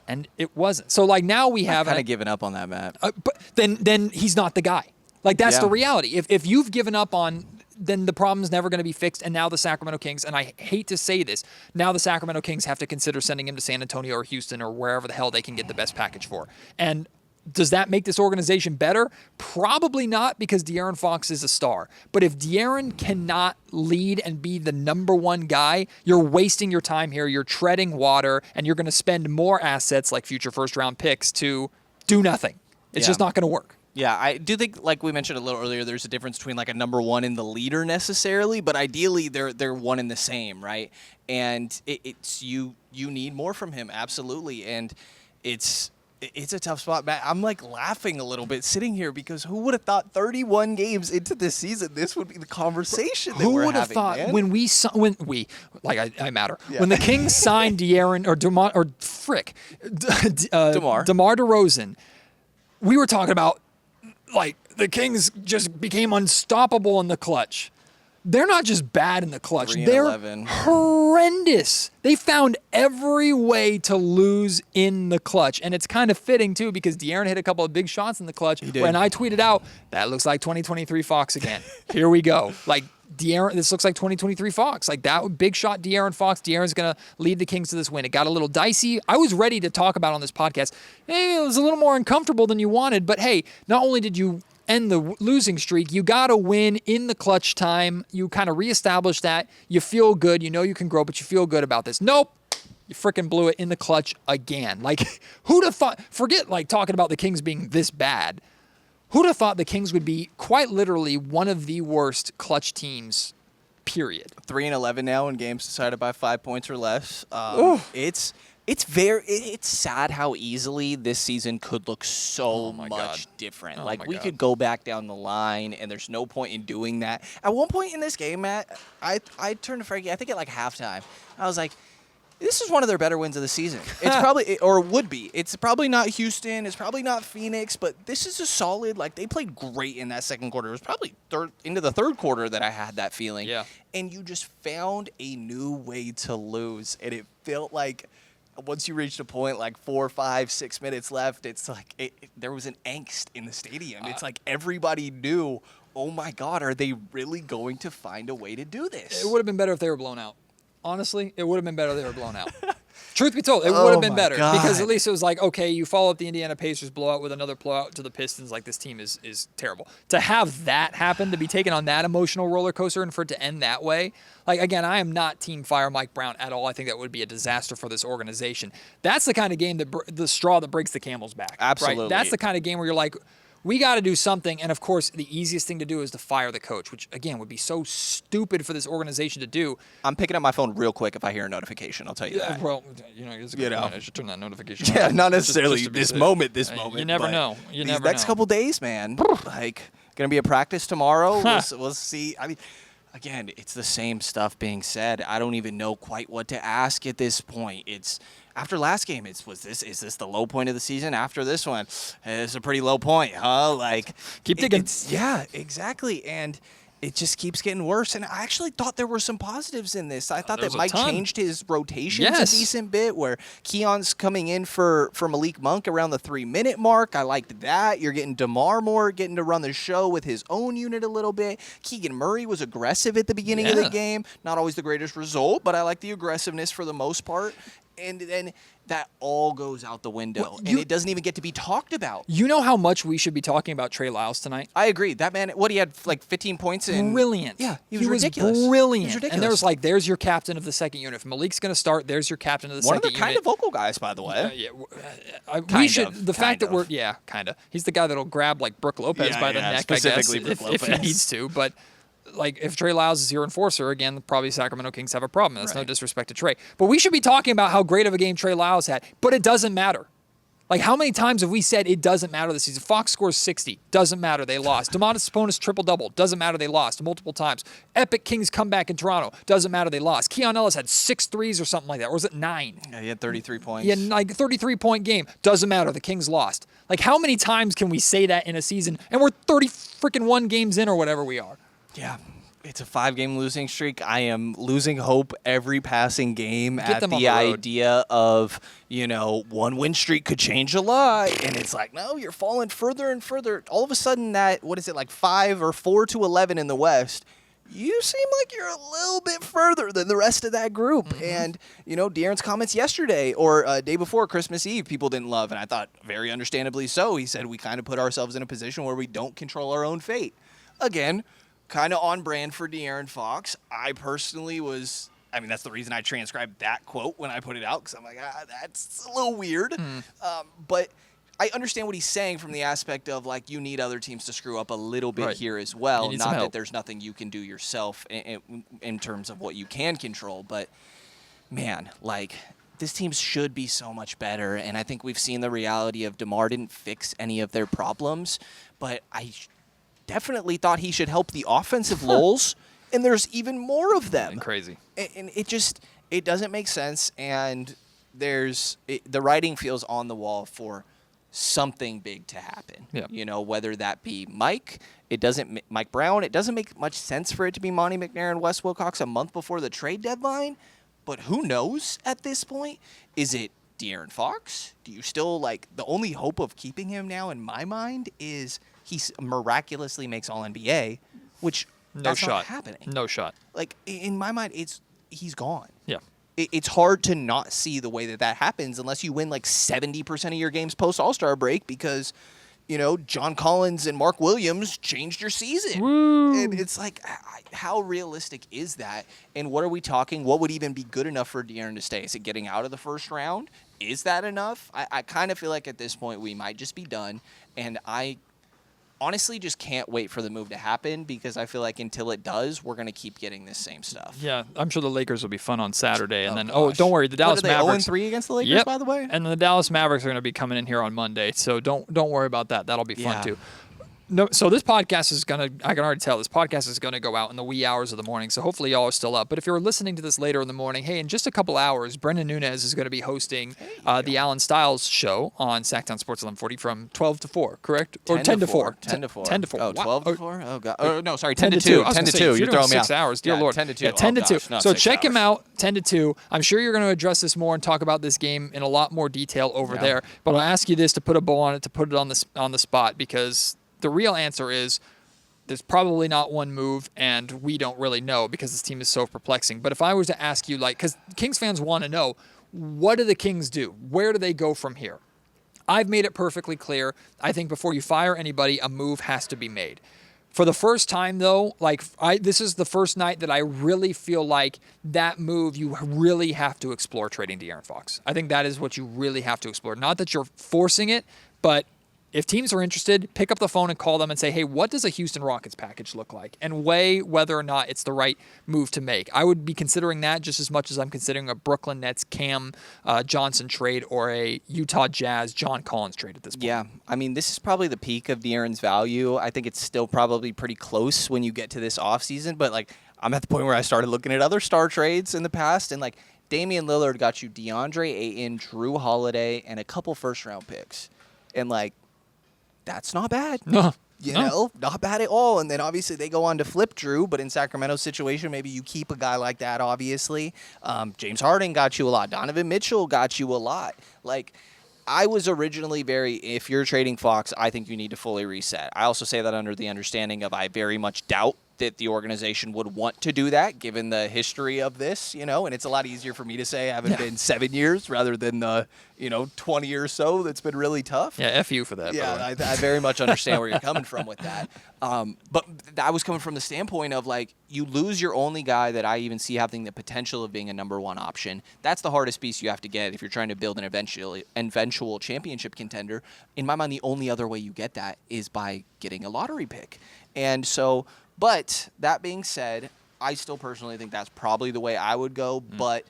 And it wasn't. So, like, now we have... I've kind of given up on that, Matt. But then he's not the guy. Like, that's the reality. If you've given up on... then the problem's never going to be fixed, and now the Sacramento Kings, and I hate to say this, now the Sacramento Kings have to consider sending him to San Antonio or Houston or wherever the hell they can get the best package for. And Does that make this organization better? Probably not, because De'Aaron Fox is a star. But if De'Aaron cannot lead and be the number one guy, you're wasting your time here. You're treading water, and you're going to spend more assets like future first-round picks to do nothing. It's just not going to work. Yeah, I do think, like we mentioned a little earlier, there's a difference between like a number one and the leader necessarily, but ideally they're one and the same, right? And it's you need more from him, absolutely. And it's a tough spot, Matt. I'm like laughing a little bit sitting here because who would have thought 31 games into this season this would be the conversation that who we're would have having, thought man? when I matter when the Kings signed De'Aaron or DeMar DeRozan, we were talking about like the Kings just became unstoppable in the clutch. They're not just bad in the clutch. They're 3-11. horrendous. They found every way to lose in the clutch. And it's kind of fitting, too, because De'Aaron hit a couple of big shots in the clutch. He did. When I tweeted out, that looks like 2023 Fox again. Here we go. Like, De'Aaron, this looks like 2023 Fox. Like, that big shot, De'Aaron Fox. De'Aaron's going to lead the Kings to this win. It got a little dicey. I was ready to talk about on this podcast. Hey, it was a little more uncomfortable than you wanted. But, hey, not only did you end the losing streak, you got to win in the clutch time. You kind of reestablish that. You feel good. You know you can grow, but you feel good about this. Nope. You freaking blew it in the clutch again. Like, who'd have thought, forget like talking about the Kings being this bad. Who'd have thought the Kings would be quite literally one of the worst clutch teams, period. 3-11 now in games decided by 5 points or less. It's sad how easily this season could look so much different. Like, we could go back down the line, and there's no point in doing that. At one point in this game, Matt, I turned to Frankie, I think at like halftime. I was like, this is one of their better wins of the season. It's probably, or would be. It's probably not Houston. It's probably not Phoenix, but this is a solid, like, they played great in that second quarter. It was probably into the third quarter that I had that feeling. Yeah. And you just found a new way to lose, and it felt like once you reached a point like 4, 5, 6 minutes left, it's like there was an angst in the stadium. It's like everybody knew, oh my God, are they really going to find a way to do this? It would have been better if they were blown out. Honestly, it would have been better if they were blown out. Truth be told, it would have been better because at least it was like, okay, you follow up the Indiana Pacers blowout with another blowout to the Pistons. Like, this team is terrible. To have that happen, to be taken on that emotional roller coaster and for it to end that way, like, again, I am not Team Fire Mike Brown at all. I think that would be a disaster for this organization. That's the kind of game that the straw that breaks the camel's back. Absolutely. Right? That's the kind of game where you're like, we got to do something. And, of course, the easiest thing to do is to fire the coach, which, again, would be so stupid for this organization to do. I'm picking up my phone real quick if I hear a notification. I'll tell you that. Well, it's a good point. I should turn that notification Yeah, on. not necessarily Just to be this safe. moment. You never know. You never know. Next couple days, man. Like, going to be a practice tomorrow. We'll see. I mean, again, it's the same stuff being said. I don't even know quite what to ask at this point. It's after last game. Is this the low point of the season? After this one, it's a pretty low point, huh? Like, keep digging. Yeah, exactly. And it just keeps getting worse. And I actually thought there were some positives in this. I thought that Mike changed his rotations a decent bit, where Keon's coming in for Malik Monk around the 3-minute mark. I liked that. You're getting DeMar more getting to run the show with his own unit a little bit. Keegan Murray was aggressive at the beginning of the game. Not always the greatest result, but I like the aggressiveness for the most part. And then that all goes out the window, and it doesn't even get to be talked about. You know how much we should be talking about Trey Lyles tonight? I agree. That man, he had like 15 points in. Brilliant. Yeah, he was ridiculous. Brilliant. He was ridiculous. And there's like, there's your captain of the second unit. If Malik's going to start, there's your captain of the second unit. One of the kind of vocal guys, by the way. Kind of. He's the guy that'll grab like Brooke Lopez by the neck, I guess, if he needs to. But like, if Trey Lyles is your enforcer, again, probably Sacramento Kings have a problem. That's no disrespect to Trey. But we should be talking about how great of a game Trey Lyles had. But it doesn't matter. Like, how many times have we said it doesn't matter this season? Fox scores 60. Doesn't matter. They lost. Domantas Sabonis triple-double. Doesn't matter. They lost multiple times. Epic Kings comeback in Toronto. Doesn't matter. They lost. Keon Ellis had 6 threes or something like that. Or was it 9? Yeah, he had 33 points. Yeah, like a 33-point game. Doesn't matter. The Kings lost. Like, how many times can we say that in a season? And we're 30-1 games in or whatever we are. Yeah. It's a 5-game losing streak. I am losing hope every passing game at the idea of, one win streak could change a lot. And it's like, no, you're falling further and further. All of a sudden that, 5 or 4-11 in the West, you seem like you're a little bit further than the rest of that group. Mm-hmm. And, De'Aaron's comments yesterday or day before Christmas Eve, people didn't love. And I thought very understandably so. He said we kind of put ourselves in a position where we don't control our own fate. Again, kind of on brand for De'Aaron Fox. I personally that's the reason I transcribed that quote when I put it out, because I'm like, that's a little weird. But I understand what he's saying from the aspect of, like, you need other teams to screw up a little bit here as well. Not that there's nothing you can do yourself in terms of what you can control. But, man, like, this team should be so much better. And I think we've seen the reality of DeMar didn't fix any of their problems. But I definitely thought he should help the offensive lulls. And there's even more of them. Crazy. And it doesn't make sense. And the writing feels on the wall for something big to happen. Yeah. Whether that be Mike Brown. It doesn't make much sense for it to be Monty McNair, Wes Wilcox a month before the trade deadline. But who knows at this point? Is it De'Aaron Fox? Do you still the only hope of keeping him now in my mind is he miraculously makes All-NBA, which that's not happening. No shot. Like, in my mind, he's gone. Yeah. It's hard to not see the way that happens unless you win 70% of your games post All-Star break because, John Collins and Mark Williams changed your season. Woo. And it's like, how realistic is that? And what are we talking? What would even be good enough for De'Aaron to stay? Is it getting out of the first round? Is that enough? I kind of feel like at this point we might just be done. And I honestly just can't wait for the move to happen because I feel like until it does, we're going to keep getting this same stuff. Yeah, I'm sure the Lakers will be fun on Saturday. And don't worry, the Dallas Mavericks. 0-3 against the Lakers, by the way? And the Dallas Mavericks are going to be coming in here on Monday. So don't worry about that. That'll be fun too. No, so this podcast is going to, I can already tell, this podcast is going to go out in the wee hours of the morning. So hopefully y'all are still up. But if you're listening to this later in the morning, hey, in just a couple hours, Brenden Nunes is going to be hosting the Alan Stiles show on SacTown Sports 1140 from 12 to 4, correct? Or 10 to 4. 10 to 4. 10 to 4. Oh, 12 to 4? Oh, God. Oh, no, sorry, 10 to 2. 10 to 2. You're throwing me 6 off. hours, dear Lord. 10 to 2. Yeah, 10 to 2. No, so 6 check him hours. out, 10 to 2. I'm sure you're going to address this more and talk about this game in a lot more detail over there. But I'll ask you this to put a bow on it, to put it on the spot, because the real answer is there's probably not one move, and we don't really know because this team is so perplexing. But if I was to ask you, because Kings fans want to know, what do the Kings do? Where do they go from here? I've made it perfectly clear. I think before you fire anybody, a move has to be made. For the first time, though, this is the first night that I really feel like that move, you really have to explore trading De'Aaron Fox. I think that is what you really have to explore. Not that you're forcing it, but if teams are interested, pick up the phone and call them and say, hey, what does a Houston Rockets package look like? And weigh whether or not it's the right move to make. I would be considering that just as much as I'm considering a Brooklyn Nets Cam Johnson trade or a Utah Jazz John Collins trade at this point. Yeah, I mean, this is probably the peak of De'Aaron's value. I think it's still probably pretty close when you get to this offseason, but I'm at the point where I started looking at other star trades in the past, and Damian Lillard got you DeAndre Ayton, Drew Holiday, and a couple first-round picks. And that's not bad. No. Not bad at all. And then obviously they go on to flip Drew, but in Sacramento's situation, maybe you keep a guy like that, obviously. James Harden got you a lot. Donovan Mitchell got you a lot. I was originally if you're trading Fox, I think you need to fully reset. I also say that under the understanding of I very much doubt that the organization would want to do that given the history of this, and it's a lot easier for me to say having been 7 years rather than the, 20 or so that's been really tough. Yeah, F you for that. Yeah, I very much understand where you're coming from with that. But I was coming from the standpoint of you lose your only guy that I even see having the potential of being a number one option. That's the hardest piece you have to get if you're trying to build an eventual championship contender. In my mind, the only other way you get that is by getting a lottery pick. And so, but that being said, I still personally think that's probably the way I would go, but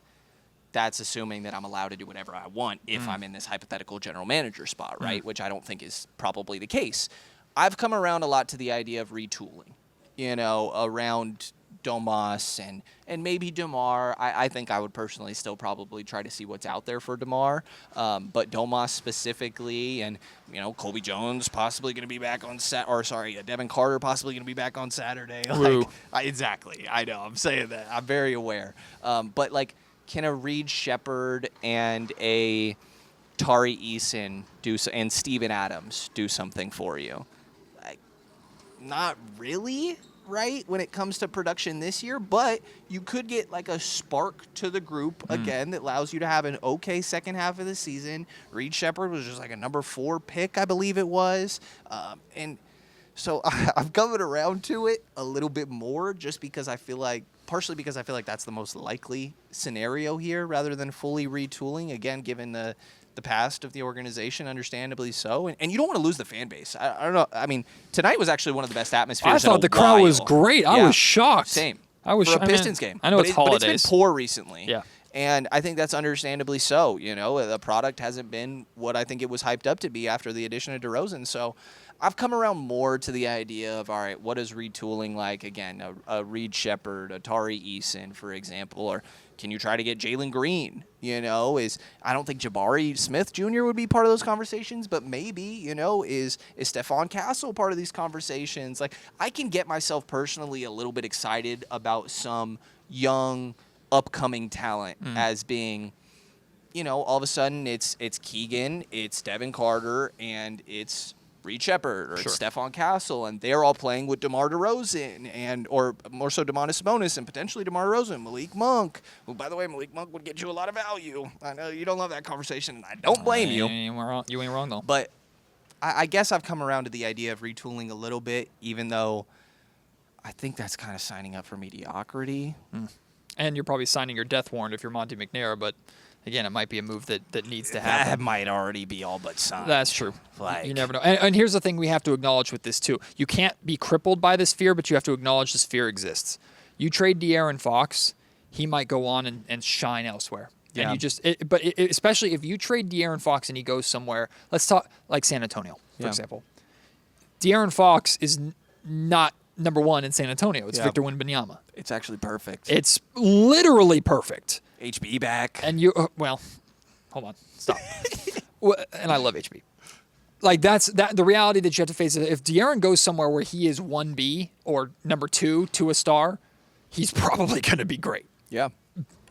that's assuming that I'm allowed to do whatever I want if I'm in this hypothetical general manager spot, right? Which I don't think is probably the case. I've come around a lot to the idea of retooling, around Domas and maybe DeMar. I think I would personally still probably try to see what's out there for DeMar. But Domas specifically and, Colby Jones possibly going to be back on Devin Carter possibly going to be back on Saturday. Exactly. I know. I'm saying that. I'm very aware. But can a Reed Shepherd and a Tari Eason and Steven Adams do something for you? Not really. right, when it comes to production this year, but you could get like a spark to the group again that allows you to have an okay second half of the season. Reed Shepherd was just like a number 4 pick, I believe it was. And so I'm coming around to it a little bit more just because I feel like, partially because I feel like that's the most likely scenario here rather than fully retooling, again, given the past of the organization, understandably so. And you don't want to lose the fan base. I don't know. I mean, tonight was actually one of the best atmospheres. I thought the crowd was great. I was shocked. Same. I was for a Pistons game. I know it's holidays. But it's been poor recently. Yeah. And I think that's understandably so. You know, the product hasn't been what I think it was hyped up to be after the addition of DeRozan. So I've come around more to the idea of, all right, what is retooling like? Again, a Reed Shepherd, a Tari Eason, for example, or can you try to get Jalen Green? You know, I don't think Jabari Smith Jr. would be part of those conversations, but maybe, you know, is Stephon Castle part of these conversations? Like, I can get myself personally a little bit excited about some young, upcoming talent as being, you know, all of a sudden it's Keegan, it's Devin Carter, and it's Reed Shepherd or it's Stephon Castle, and they're all playing with DeMar DeRozan or more so Domantas Sabonis and potentially DeMar DeRozan, Malik Monk, who, by the way, Malik Monk would get you a lot of value. I know you don't love that conversation, and I don't blame you. You ain't wrong, though. But I guess I've come around to the idea of retooling a little bit, even though I think that's kind of signing up for mediocrity. And you're probably signing your death warrant if you're Monte McNair, but again, it might be a move that needs to happen. That might already be all but signed. That's true. Like, you never know. And here's the thing we have to acknowledge with this, too. You can't be crippled by this fear, but you have to acknowledge this fear exists. You trade De'Aaron Fox, he might go on and shine elsewhere. Yeah. And you just, especially if you trade De'Aaron Fox and he goes somewhere, let's talk like San Antonio, for example. De'Aaron Fox is not number 1 in San Antonio. It's Victor Wembanyama. It's actually perfect. It's literally perfect. HB back. And you, well, hold on, stop. And I love HB. Like the reality that you have to face. If De'Aaron goes somewhere where he is 1B or number 2 to a star, he's probably going to be great. Yeah.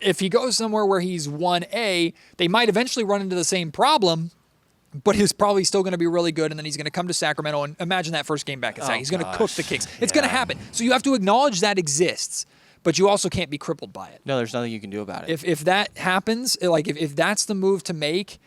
If he goes somewhere where he's 1A, they might eventually run into the same problem, but he's probably still going to be really good, and then he's going to come to Sacramento, and imagine that first game back at Sac. He's going to cook the Kings. It's going to happen. So you have to acknowledge that exists, but you also can't be crippled by it. No, there's nothing you can do about it. If that happens, like if that's the move to make,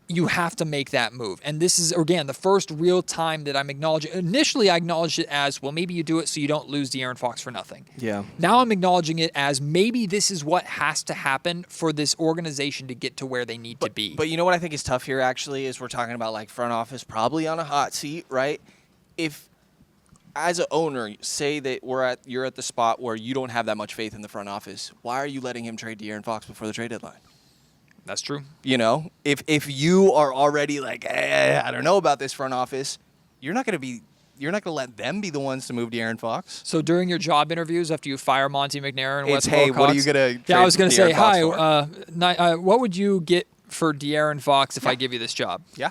you have to make that move. And this is, again, the first real time that I'm acknowledging. Initially, I acknowledged it as, well, maybe you do it so you don't lose De'Aaron Fox for nothing. Yeah. Now I'm acknowledging it as maybe this is what has to happen for this organization to get to where they need to be. But you know what I think is tough here, actually, is we're talking about, like, front office probably on a hot seat, right? If, as an owner, say that you're at the spot where you don't have that much faith in the front office, why are you letting him trade De'Aaron Fox before the trade deadline? That's true. You know, if you are already like, I don't know about this front office, you're not going to let them be the ones to move De'Aaron Fox. So during your job interviews, after you fire Monte McNair and Wes hey, Wilcox, what are you going to? Yeah, I was going to say, hi. For? What would you get for De'Aaron Fox if I give you this job? Yeah,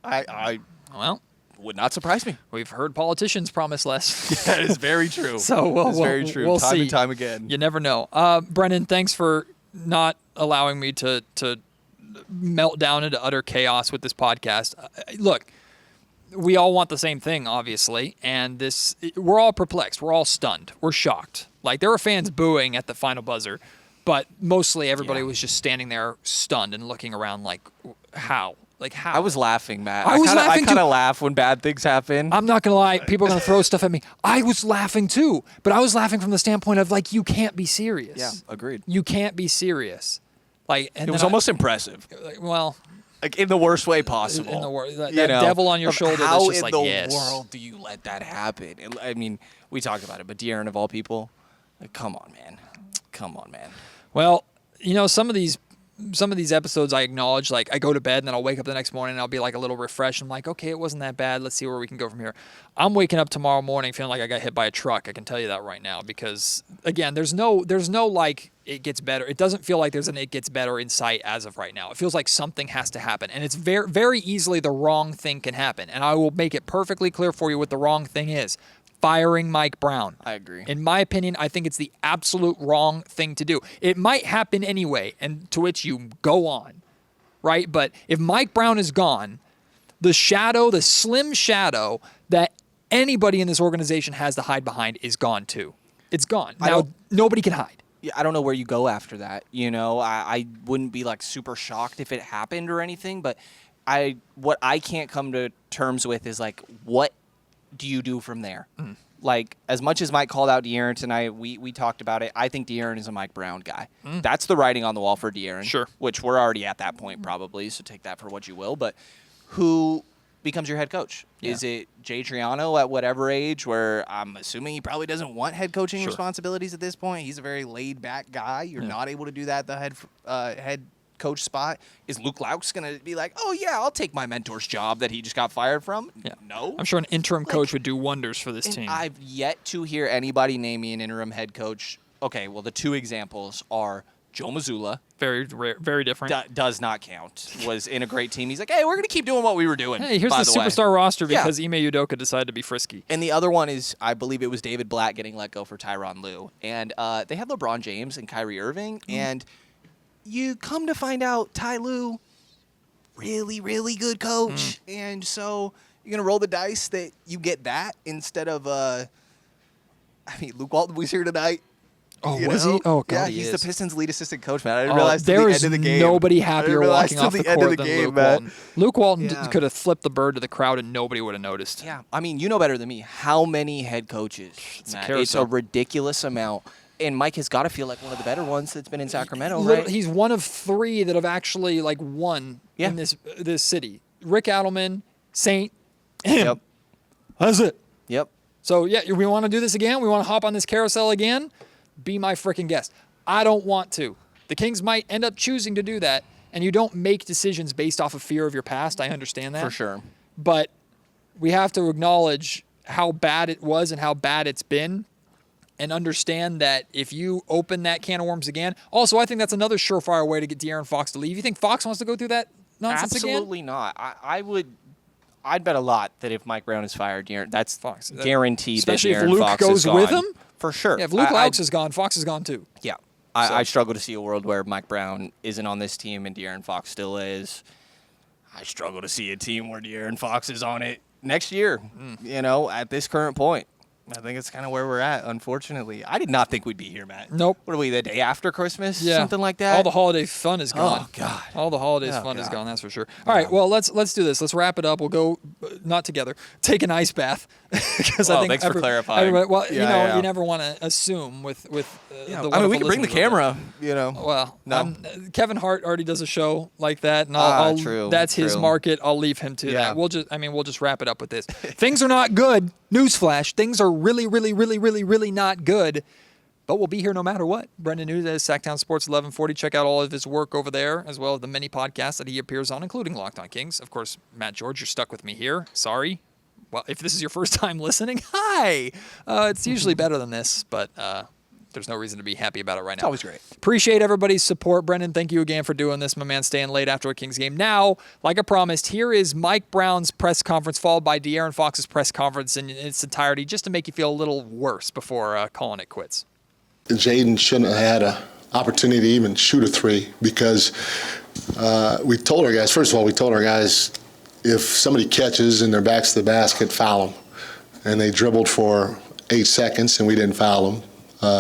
Well, would not surprise me. We've heard politicians promise less. That is very true. So That's very true. We'll time see. and time again. You never know. Brenden, thanks for not allowing me to melt down into utter chaos with this podcast. Look, we all want the same thing, obviously, and we're all perplexed. We're all stunned. We're shocked. Like, there were fans booing at the final buzzer, but mostly everybody was just standing there stunned and looking around like, how? Like, how? I was laughing, Matt. I kind of laugh when bad things happen. I'm not going to lie. People are going to throw stuff at me. I was laughing too, but I was laughing from the standpoint of, like, you can't be serious. Yeah, agreed. You can't be serious. Like, and it was almost impressive. Well, like, in the worst way possible. In the worst, that devil on your shoulder. How that's just in like, the yes. world do you let that happen? And, I mean, we talked about it, but De'Aaron of all people, like, come on, man. Well, you know, some of these episodes I acknowledge, like, I go to bed and then I'll wake up the next morning and I'll be like a little refreshed. I'm like, okay, it wasn't that bad. Let's see where we can go from here. I'm waking up tomorrow morning feeling like I got hit by a truck. I can tell you that right now, because again, there's no like it gets better. It doesn't feel like there's an it gets better in sight as of right now. It feels like something has to happen, and it's very, very easily the wrong thing can happen. And I will make it perfectly clear for you what the wrong thing is. Firing Mike Brown. I agree. In my opinion, I think it's the absolute wrong thing to do. It might happen anyway, and to which you go on, right? But if Mike Brown is gone, the slim shadow that anybody in this organization has to hide behind is gone too. It's gone. Now, don't- nobody can hide. Yeah, I don't know where you go after that. I wouldn't be like super shocked if it happened or anything, but what I can't come to terms with is like, what do you do from there? Like, as much as Mike called out De'Aaron tonight, we talked about it. I think De'Aaron is a Mike Brown guy. That's the writing on the wall for De'Aaron. Sure. Which we're already at that point probably, so take that for what you will. But who becomes your head coach? Yeah. Is it Jay Triano at whatever age, where I'm assuming he probably doesn't want head coaching responsibilities at this point? He's a very laid-back guy. You're not able to do that at the head coach spot. Is Luke Laux going to be like, oh, yeah, I'll take my mentor's job that he just got fired from? Yeah. No. I'm sure an interim coach would do wonders for this team. I've yet to hear anybody name me an interim head coach. Okay, well, the two examples are Joe Mazzulla. Very rare, very different. Does not count. Was in a great team. He's like, hey, we're going to keep doing what we were doing. Hey, here's by the way. superstar roster Yeah. because Ime Udoka decided to be frisky. And the other one is, I believe it was David Blatt getting let go for Tyronn Lue. And they had LeBron James and Kyrie Irving. And you come to find out Ty Lue, really, really good coach. And so you're going to roll the dice that you get that instead of, Luke Walton was here tonight. Oh, You was know? he? Oh, God, yeah, he he's is. the Pistons' lead assistant coach, man. I didn't realize till there the is end of the game. nobody I happier didn't realize walking till off the end of court the than game, Luke man. Walton. Luke Walton Yeah. could have flipped the bird to the crowd and nobody would have noticed. Yeah, I mean, you know better than me. How many head coaches? It's a Matt? carousel. It's a ridiculous amount. And Mike has got to feel like one of the better ones that's been in Sacramento, Literally, right? he's one of three that have actually won Yeah. in this city. Rick Adelman, Saint, him. Yep. That's it. Yep. So, yeah, we want to do this again? We want to hop on this carousel again? Be my freaking guest. I don't want to. The Kings might end up choosing to do that, and you don't make decisions based off of fear of your past. I understand that. For sure. But we have to acknowledge how bad it was and how bad it's been and understand that if you open that can of worms again. Also, I think that's another surefire way to get De'Aaron Fox to leave. You think Fox wants to go through that nonsense again? Absolutely not. I'd bet a lot that if Mike Brown is fired, that's Fox. guaranteed. Especially that if De'Aaron Luke Fox goes is gone. with him? For sure. Yeah, if Luke Laux is gone, Fox is gone too. Yeah. I struggle to see a world where Mike Brown isn't on this team and De'Aaron Fox still is. I struggle to see a team where De'Aaron Fox is on it next year, at this current point. I think it's kind of where we're at, unfortunately. I did not think we'd be here, Matt. Nope. What are we, the day after Christmas? Yeah. Something like that? All the holiday fun is gone. Oh, God. All the holidays Oh, fun is God. gone, that's for sure. All right, well, let's do this. Let's wrap it up. We'll go, not together, take an ice bath. Because Well, thanks for clarifying. Yeah. You never want to assume with the we can bring the listeners camera, Well, No. Kevin Hart already does a show like that, and True, that's his true. market. I'll leave him to Yeah. that. We'll just wrap it up with this. Things are not good. Newsflash. Things are really, really, really, really, really not good. But we'll be here no matter what. Brenden Nunes at SacTown Sports 1140. Check out all of his work over there, as well as the many podcasts that he appears on, including Locked On Kings. Of course, Matt George, you're stuck with me here. Sorry. Well, if this is your first time listening, hi. It's usually better than this, but there's no reason to be happy about it right now. It's always great. Appreciate everybody's support. Brenden, thank you again for doing this, my man, staying late after a Kings game. Now, like I promised, here is Mike Brown's press conference, followed by De'Aaron Fox's press conference in its entirety, just to make you feel a little worse before calling it quits. Jaden shouldn't have had an opportunity to even shoot a three because we told our guys, if somebody catches and their back's to the basket, foul them. And they dribbled for 8 seconds and we didn't foul them.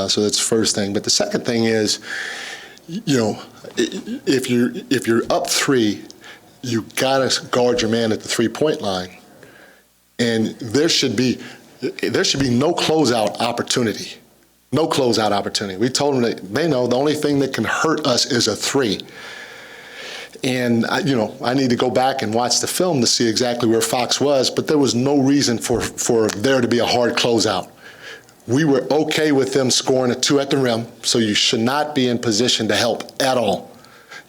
So that's the first thing. But the second thing is, if you're up three, you gotta guard your man at the 3-point line. And there should be no closeout opportunity. No closeout opportunity. We told them that they know the only thing that can hurt us is a three. And I need to go back and watch the film to see exactly where Fox was, but there was no reason for there to be a hard closeout. We were okay with them scoring a 2 at the rim, so you should not be in position to help at all.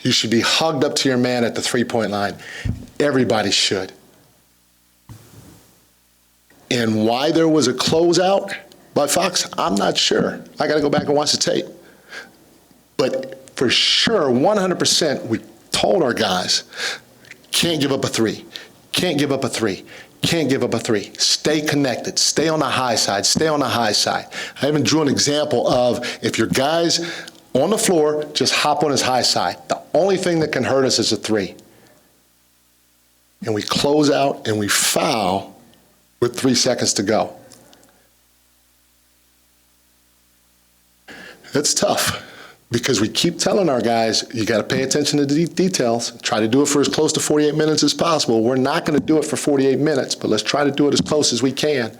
You should be hugged up to your man at the 3-point line. Everybody should. And why there was a closeout by Fox, I'm not sure. I got to go back and watch the tape. But for sure, 100%, we told our guys, can't give up a three. Can't give up a three. Can't give up a three. Stay connected. Stay on the high side. Stay on the high side. I even drew an example of if your guy's on the floor, just hop on his high side. The only thing that can hurt us is a three. And we close out and we foul with 3 seconds to go. It's tough because we keep telling our guys, you got to pay attention to the details. Try to do it for as close to 48 minutes as possible. We're not going to do it for 48 minutes, but let's try to do it as close as we can.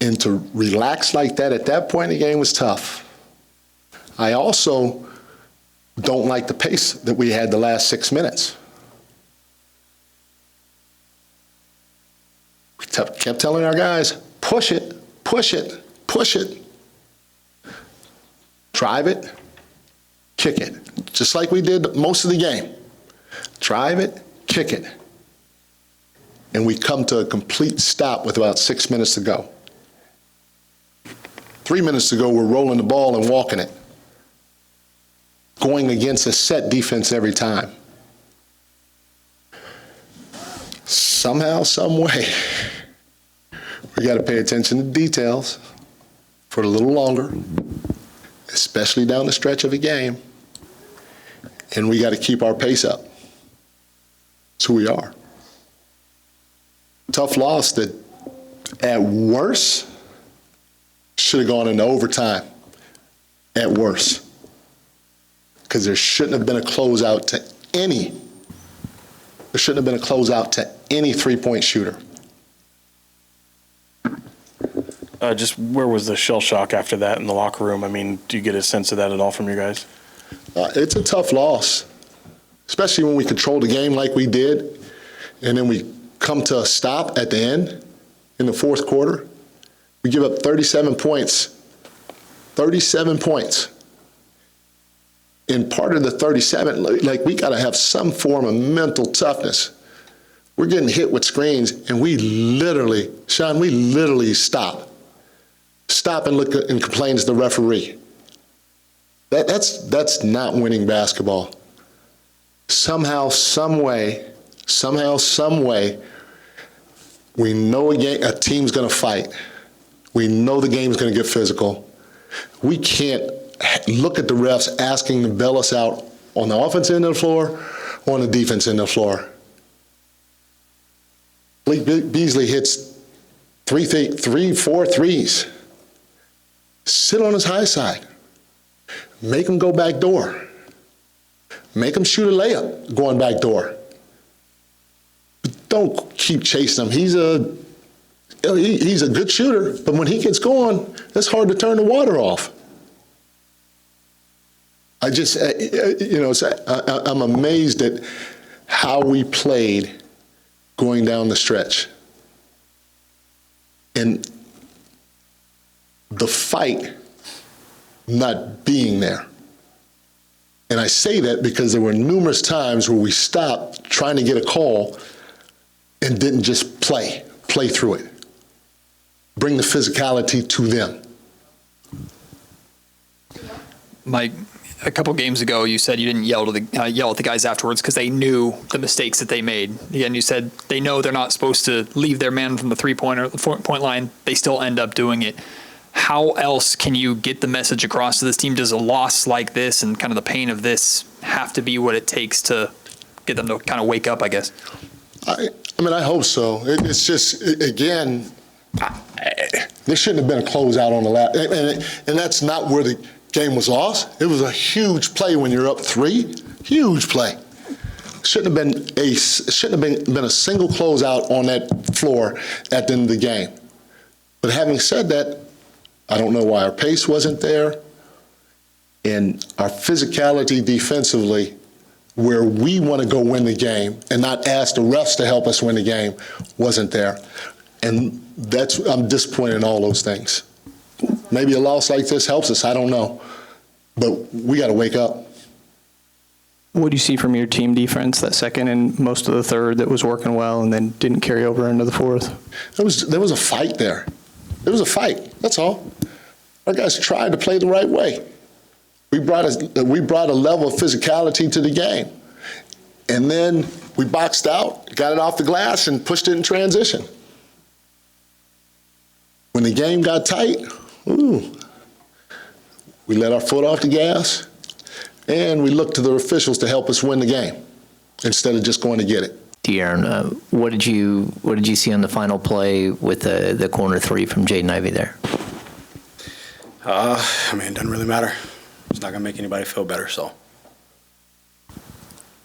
And to relax like that at that point in the game was tough. I also don't like the pace that we had the last 6 minutes. We kept telling our guys, push it, push it, push it. Drive it, kick it, just like we did most of the game. Drive it, kick it. And we come to a complete stop with about 6 minutes to go. 3 minutes to go, we're rolling the ball and walking it, going against a set defense every time. Somehow, some way, we got to pay attention to details for a little longer, especially down the stretch of a game, and we got to keep our pace up. That's who we are. Tough loss that, at worst, should have gone into overtime, at worst, because there shouldn't have been a closeout to any. There shouldn't have been a closeout to any three-point shooter. Just where was the shell shock after that in the locker room? I mean, do you get a sense of that at all from your guys? It's a tough loss, especially when we control the game like we did, and then we come to a stop at the end in the fourth quarter. We give up 37 points. 37 points. And part of the 37, like, we got to have some form of mental toughness. We're getting hit with screens, and we literally, Sean, we literally stop. Stop and look and complain to the referee. That's not winning basketball. Somehow, some way, we know a team's going to fight. We know the game's going to get physical. We can't look at the refs asking to bail us out on the offense end of the floor or on the defense end of the floor. Beasley hits 4 threes. Sit on his high side. Make him go back door. Make him shoot a layup going back door. But don't keep chasing him. He's a good shooter, but when he gets going, it's hard to turn the water off. I'm amazed at how we played going down the stretch. And the fight not being there. And I say that because there were numerous times where we stopped trying to get a call and didn't just play through it. Bring the physicality to them. Mike, a couple games ago, you said you didn't yell at the guys afterwards because they knew the mistakes that they made. Again, you said they know they're not supposed to leave their man from the three-point line. They still end up doing it. How else can you get the message across to this team? Does a loss like this and kind of the pain of this have to be what it takes to get them to kind of wake up, I guess? I hope so. It's just, again, there shouldn't have been a closeout on the last, and that's not where the game was lost. It was a huge play when you're up 3. Huge play. Shouldn't have been a single closeout on that floor at the end of the game. But having said that, I don't know why our pace wasn't there, and our physicality defensively, where we want to go win the game and not ask the refs to help us win the game, wasn't there. And I'm disappointed in all those things. Maybe a loss like this helps us, I don't know. But we got to wake up. What do you see from your team defense that second and most of the third that was working well and then didn't carry over into the fourth? There was a fight there. There was a fight, that's all. Our guys tried to play the right way. We brought a level of physicality to the game. And then we boxed out, got it off the glass, and pushed it in transition. When the game got tight, we let our foot off the gas, and we looked to the officials to help us win the game instead of just going to get it. Do De'Aaron, what did you see on the final play with the corner three from Jaden Ivey there? I mean, it doesn't really matter. It's not gonna make anybody feel better. So.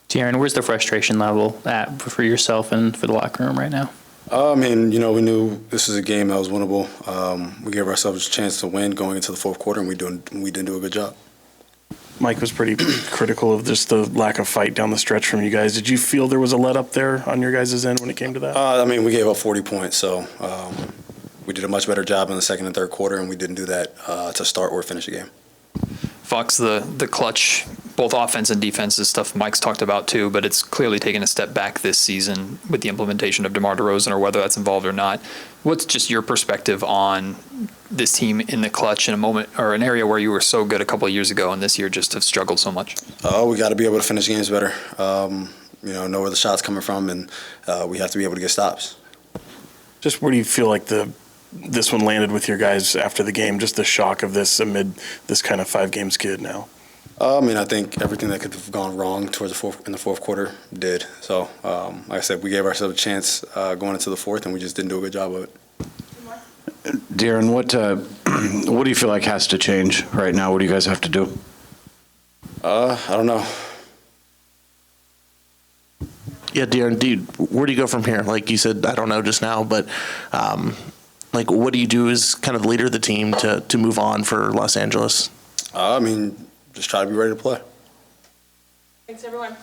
De'Aaron, where's the frustration level at for yourself and for the locker room right now? I mean, you know, we knew this was a game that was winnable. We gave ourselves a chance to win going into the fourth quarter, and we didn't do a good job. Mike was pretty critical of just the lack of fight down the stretch from you guys. Did you feel there was a let up there on your guys' end when it came to that? I mean, we gave up 40 points, so we did a much better job in the second and third quarter, and we didn't do that to start or finish the game. Fox, the clutch, both offense and defense is stuff Mike's talked about too, but it's clearly taken a step back this season with the implementation of DeMar DeRozan, or whether that's involved or not. What's just your perspective on this team in the clutch in a moment or an area where you were so good a couple of years ago and this year just have struggled so much? We got to be able to finish games better. You know where the shot's coming from, and we have to be able to get stops. Just where do you feel like this one landed with your guys after the game, just the shock of this amid this kind of 5-game skid now? I mean, I think everything that could have gone wrong in the fourth quarter did. So, like I said, we gave ourselves a chance going into the fourth, and we just didn't do a good job of it. De'Aaron, what do you feel like has to change right now? What do you guys have to do? I don't know. Yeah, De'Aaron, where do you go from here? Like you said, I don't know just now, but like, what do you do as kind of the leader of the team to move on for Los Angeles? I mean, just try to be ready to play. Thanks, everyone.